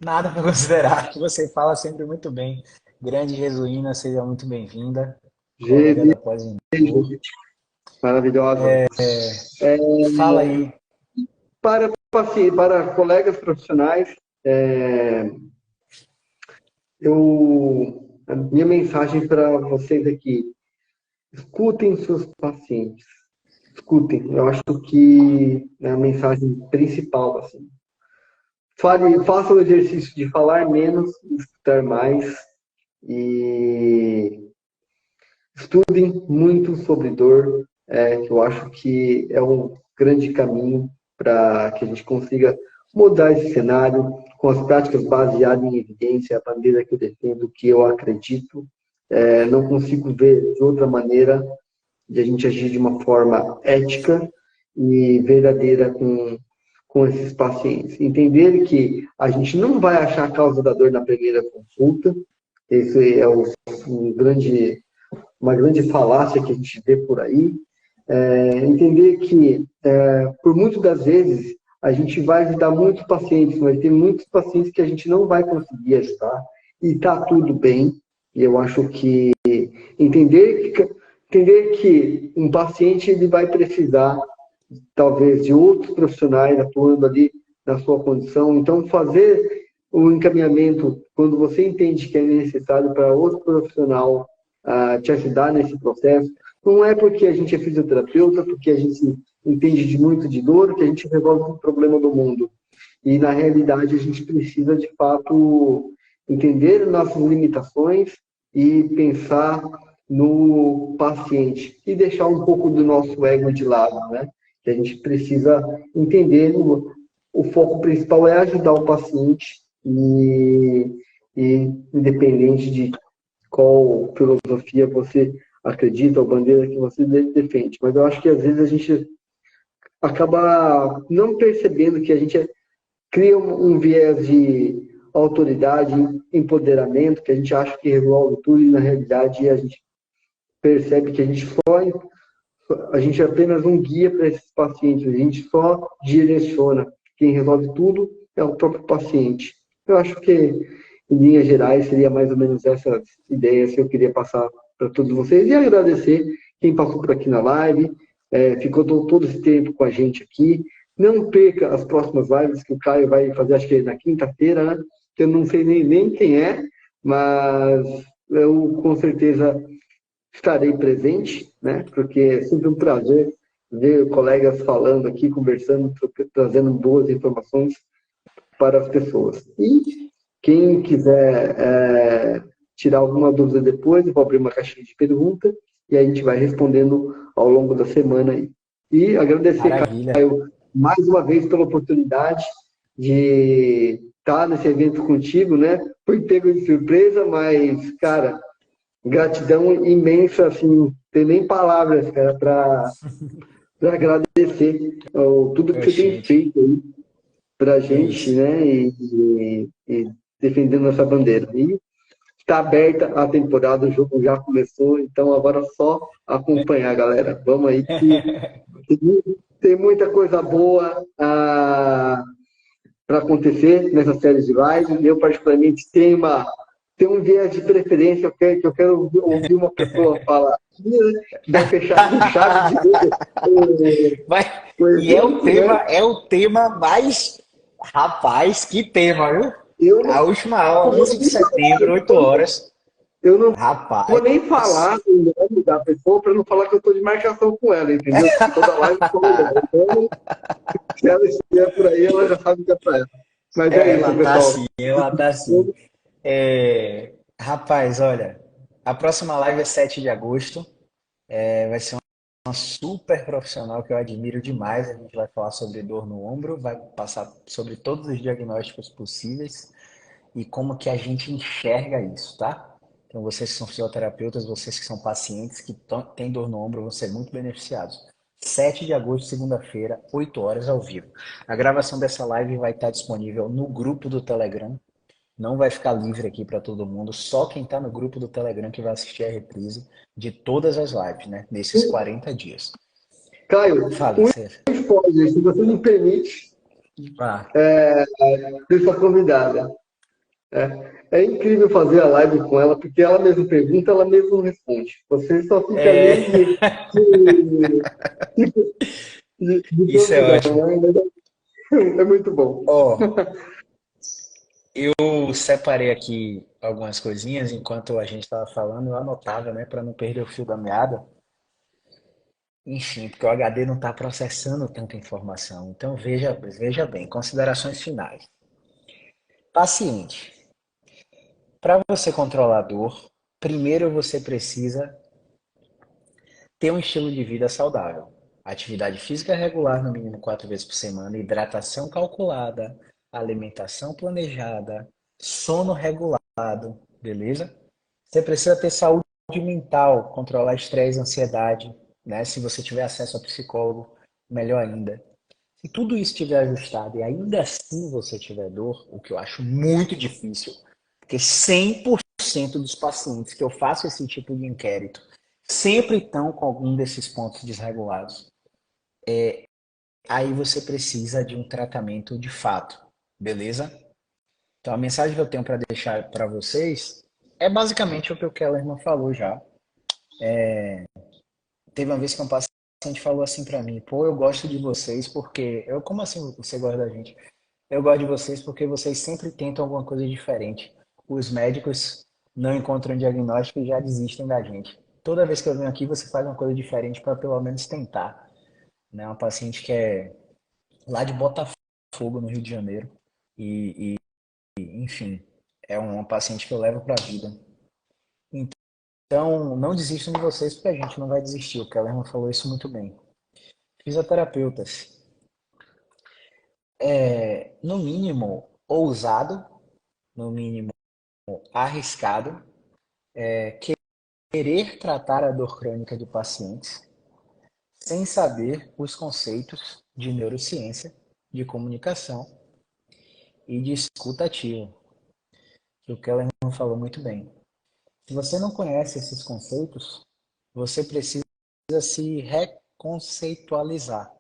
nada para considerar. Você fala sempre muito bem. Grande Jesuína, seja muito bem-vinda. Colega Gê, da Pós-Indor. maravilhosa. Fala aí. Para colegas profissionais, a minha mensagem para vocês aqui: escutem seus pacientes. Escutem. Eu acho que é a mensagem principal. Assim. Faça o exercício de falar menos, escutar mais. E estudem muito sobre dor, que eu acho que é um grande caminho para que a gente consiga mudar esse cenário com as práticas baseadas em evidência, a maneira que eu defendo, que eu acredito. Não consigo ver de outra maneira de a gente agir de uma forma ética e verdadeira com esses pacientes. Entender que a gente não vai achar a causa da dor na primeira consulta, esse é uma grande falácia que a gente vê por aí. Entender que, por muitas das vezes, a gente vai ajudar muitos pacientes, mas tem muitos pacientes que a gente não vai conseguir ajudar, e está tudo bem. E eu acho que entender que um paciente ele vai precisar, talvez, de outros profissionais atuando ali na sua condição. Então, fazer o encaminhamento, quando você entende que é necessário para outro profissional te ajudar nesse processo, não é porque a gente é fisioterapeuta, porque a gente entende de muito de dor, que a gente resolve o problema do mundo. E, na realidade, a gente precisa, de fato, entender nossas limitações e pensar no paciente e deixar um pouco do nosso ego de lado, né? Que a gente precisa entender o foco principal é ajudar o paciente e independente de qual filosofia você acredita ou bandeira que você defende. Mas eu acho que às vezes a gente acaba não percebendo que a gente cria um viés de autoridade, empoderamento, que a gente acha que resolve tudo e na realidade a gente percebe que a gente é apenas um guia para esses pacientes, a gente só direciona. Quem resolve tudo é o próprio paciente. Eu acho que, em linhas gerais, seria mais ou menos essas ideias que eu queria passar para todos vocês e agradecer quem passou por aqui na live, ficou todo esse tempo com a gente aqui. Não perca as próximas lives que o Caio vai fazer, acho que é na quinta-feira, né? Eu não sei nem quem é, mas eu com certeza estarei presente, né? Porque é sempre um prazer ver colegas falando aqui, conversando, trazendo boas informações para as pessoas. E quem quiser tirar alguma dúvida depois, eu vou abrir uma caixinha de pergunta e a gente vai respondendo ao longo da semana aí. E agradecer, Maravilha. Caio, mais uma vez pela oportunidade de estar nesse evento contigo, né? Fui pego de surpresa, mas, cara, gratidão imensa, assim, tem nem palavras, cara, para agradecer tudo que você tem Oxente. feito aí para a Que gente, isso. né, e defendendo essa bandeira. E está aberta a temporada, o jogo já começou, então agora é só acompanhar, galera. Vamos aí que tem muita coisa boa para acontecer nessa série de lives. Eu, particularmente, tenho um viés de preferência, que eu quero ouvir uma pessoa falar aqui, né, que vai fechar com chave de ouro Vai. o E evento, né? é o tema mais. Rapaz, que tema, viu? Eu A não última aula, vou 11 de nem setembro, 8 horas. eu não Rapaz, vou nem falar o nome da pessoa para não falar que eu estou de marcação com ela, entendeu? Porque toda live eu falo dela. Então, se ela estiver por aí, ela já sabe que é para ela. Mas é isso, pessoal. ela tá assim. Rapaz, olha, a próxima live é 7 de agosto. Vai ser uma super profissional que eu admiro demais. A gente vai falar sobre dor no ombro, vai passar sobre todos os diagnósticos possíveis e como que a gente enxerga isso, tá? Então, vocês que são fisioterapeutas, vocês que são pacientes que têm dor no ombro, vão ser muito beneficiados. 7 de agosto, segunda-feira, 8 horas ao vivo. A gravação dessa live vai estar disponível no grupo do Telegram. Não vai ficar livre aqui para todo mundo, só quem está no grupo do Telegram que vai assistir a reprise de todas as lives, né? Nesses 40 dias. Caio, Fale, um você. spoiler, se você me permite, Ah, ser sua convidada. É incrível fazer a live com ela, porque ela mesma pergunta, ela mesma responde. Você só fica ali de isso é prontidão, ótimo. né? É muito bom. Ó, eu separei aqui algumas coisinhas enquanto a gente estava falando, eu anotava, né, para não perder o fio da meada. Enfim, porque o HD não está processando tanta informação. Então veja bem, considerações finais. Paciente, para você controlar a dor, primeiro você precisa ter um estilo de vida saudável. Atividade física regular, no mínimo 4 vezes por semana, hidratação calculada, alimentação planejada, sono regulado, beleza? Você precisa ter saúde mental, controlar estresse, ansiedade, né? Se você tiver acesso a psicólogo, melhor ainda. Se tudo isso estiver ajustado e ainda assim você tiver dor, o que eu acho muito difícil, porque 100% dos pacientes que eu faço esse tipo de inquérito sempre estão com algum desses pontos desregulados. Aí você precisa de um tratamento de fato, beleza? Então a mensagem que eu tenho para deixar para vocês é basicamente o que o Kellerman falou já. Teve uma vez que um paciente falou assim para mim: pô, eu gosto de vocês porque. Eu, como assim você gosta da gente? Eu gosto de vocês porque vocês sempre tentam alguma coisa diferente. Os médicos não encontram diagnóstico e já desistem da gente. Toda vez que eu venho aqui, você faz uma coisa diferente para pelo menos tentar. Né? Uma paciente que é lá de Botafogo, no Rio de Janeiro. Enfim, é uma paciente que eu levo para a vida. Então, não desistam de vocês porque a gente não vai desistir. O Kellerman falou isso muito bem. Fisioterapeutas, no mínimo ousado, no mínimo arriscado, querer tratar a dor crônica de pacientes sem saber os conceitos de neurociência, de comunicação e de escuta ativa, que o Kellerman falou muito bem. Se você não conhece esses conceitos, você precisa se reconceitualizar.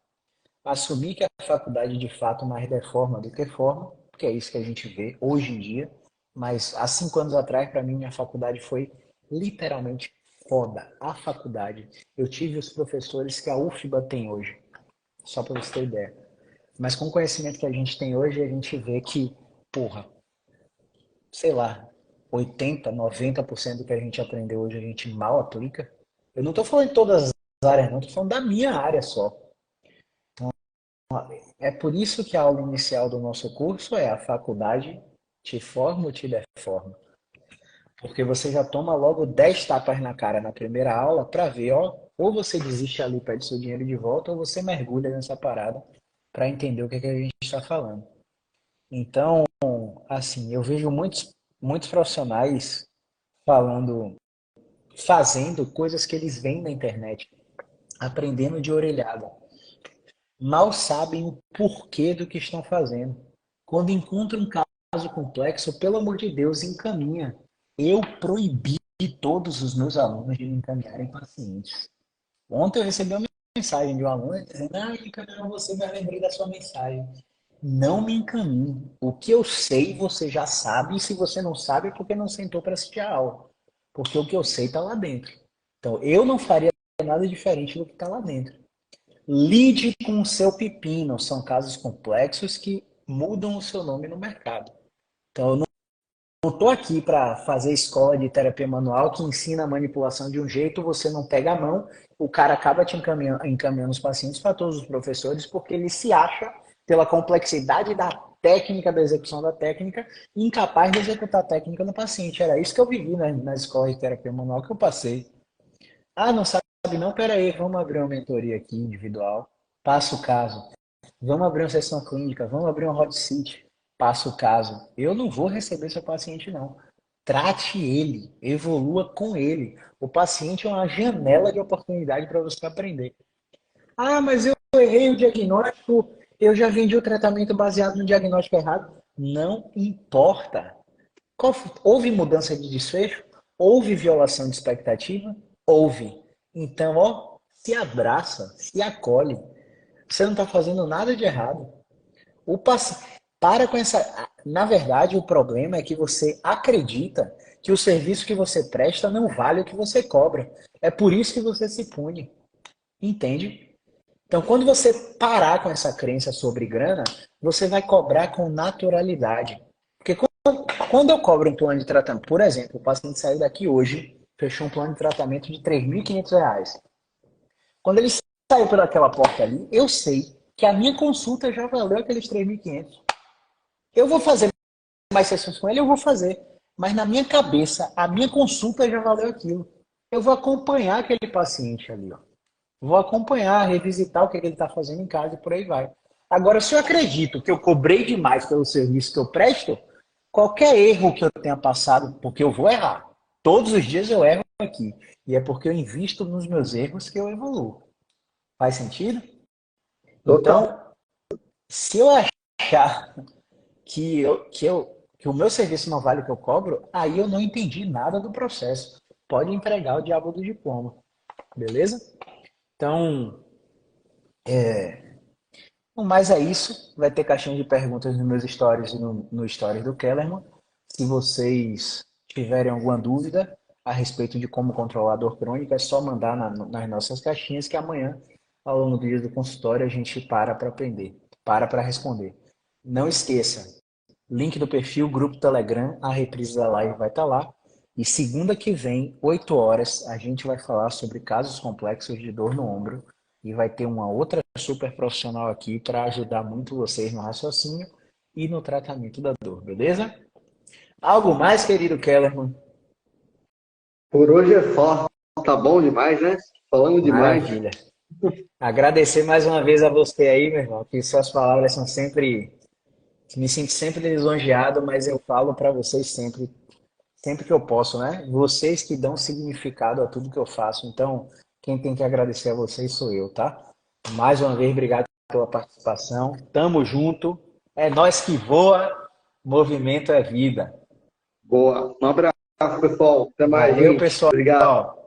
Assumir que a faculdade de fato mais deforma do que forma, porque é isso que a gente vê hoje em dia. Mas há 5 anos atrás, para mim, minha faculdade foi literalmente foda. A faculdade. Eu tive os professores que a UFBA tem hoje, só para você ter ideia. Mas com o conhecimento que a gente tem hoje, a gente vê que, porra, sei lá, 80, 90% do que a gente aprendeu hoje a gente mal aplica. Eu não estou falando de todas as áreas, não, estou falando da minha área só. É por isso que a aula inicial do nosso curso é a faculdade te forma ou te deforma. Porque você já toma logo 10 tapas na cara na primeira aula para ver, ó, ou você desiste ali e pede seu dinheiro de volta, ou você mergulha nessa parada para entender o que, é que a gente está falando. Então, assim, eu vejo muitos profissionais falando, fazendo coisas que eles veem na internet, aprendendo de orelhada. Mal sabem o porquê do que estão fazendo. Quando encontram um caso complexo, pelo amor de Deus, encaminha. Eu proibi todos os meus alunos de me encaminharem pacientes. Ontem eu recebi uma mensagem de um aluno dizendo: ah, encaminhar você, mas lembrei da sua mensagem. Não me encaminhe. O que eu sei, você já sabe, e se você não sabe, é porque não sentou para assistir a aula. Porque o que eu sei está lá dentro. Então, eu não faria nada diferente do que está lá dentro. Lide com o seu pepino. São casos complexos que mudam o seu nome no mercado. Então, eu não estou aqui para fazer escola de terapia manual que ensina a manipulação de um jeito, você não pega a mão, o cara acaba te encaminhando os pacientes para todos os professores porque ele se acha, pela complexidade da técnica, da execução da técnica, incapaz de executar a técnica no paciente. Era isso que eu vivi na escola de terapia manual que eu passei. Ah, não sabe não? Pera aí, vamos abrir uma mentoria aqui individual. Passa o caso. Vamos abrir uma sessão clínica, vamos abrir uma hot seat. Passa o caso. Eu não vou receber seu paciente, não. Trate ele, evolua com ele. O paciente é uma janela de oportunidade para você aprender. Ah, mas eu errei o diagnóstico, eu já vendi o tratamento baseado no diagnóstico errado. Não importa. Houve mudança de desfecho? Houve violação de expectativa? Houve. Então, ó, se abraça, se acolhe. Você não está fazendo nada de errado. O paci... Para com essa. Na verdade, o problema é que você acredita que o serviço que você presta não vale o que você cobra. É por isso que você se pune. Entende? Então, quando você parar com essa crença sobre grana, você vai cobrar com naturalidade. Porque quando eu cobro um plano de tratamento, por exemplo, o paciente saiu daqui hoje, fechou um plano de tratamento de R$ 3.500. Quando ele saiu pelaquela porta ali, eu sei que a minha consulta já valeu aqueles 3.500. Eu vou fazer mais sessões com ele, eu vou fazer. Mas na minha cabeça, a minha consulta já valeu aquilo. Eu vou acompanhar aquele paciente ali, ó. Vou acompanhar, revisitar o que ele está fazendo em casa e por aí vai. Agora, se eu acredito que eu cobrei demais pelo serviço que eu presto, qualquer erro que eu tenha passado, porque eu vou errar. Todos os dias eu erro aqui. E é porque eu invisto nos meus erros que eu evoluo. Faz sentido? Total. Então, se eu achar que o meu serviço não vale o que eu cobro, aí eu não entendi nada do processo. Pode entregar o diabo do diploma. beleza? Então, mas é isso. Vai ter caixinha de perguntas nos meus stories e no stories do Kellerman. Se vocês tiverem alguma dúvida a respeito de como controlar a dor crônica, é só mandar nas nossas caixinhas que amanhã, ao longo do dia do consultório, a gente para aprender, para responder. Não esqueça, link do perfil, grupo Telegram, a reprise da live vai estar lá. E segunda que vem, 8 horas, a gente vai falar sobre casos complexos de dor no ombro e vai ter uma outra super profissional aqui para ajudar muito vocês no raciocínio e no tratamento da dor, beleza? Algo mais, querido Kellerman? Por hoje é só. Tá bom demais, né? Falamos demais. Maravilha. Agradecer mais uma vez a você aí, meu irmão, que suas palavras são sempre. Me sinto sempre lisonjeado, mas eu falo para vocês sempre, sempre que eu posso, né? Vocês que dão significado a tudo que eu faço. Então, quem tem que agradecer a vocês sou eu, tá? Mais uma vez, obrigado pela participação. Tamo junto. É nós que voa. Movimento é vida. Boa. Um abraço, pessoal. Até mais, Valeu, gente. Obrigado. pessoal.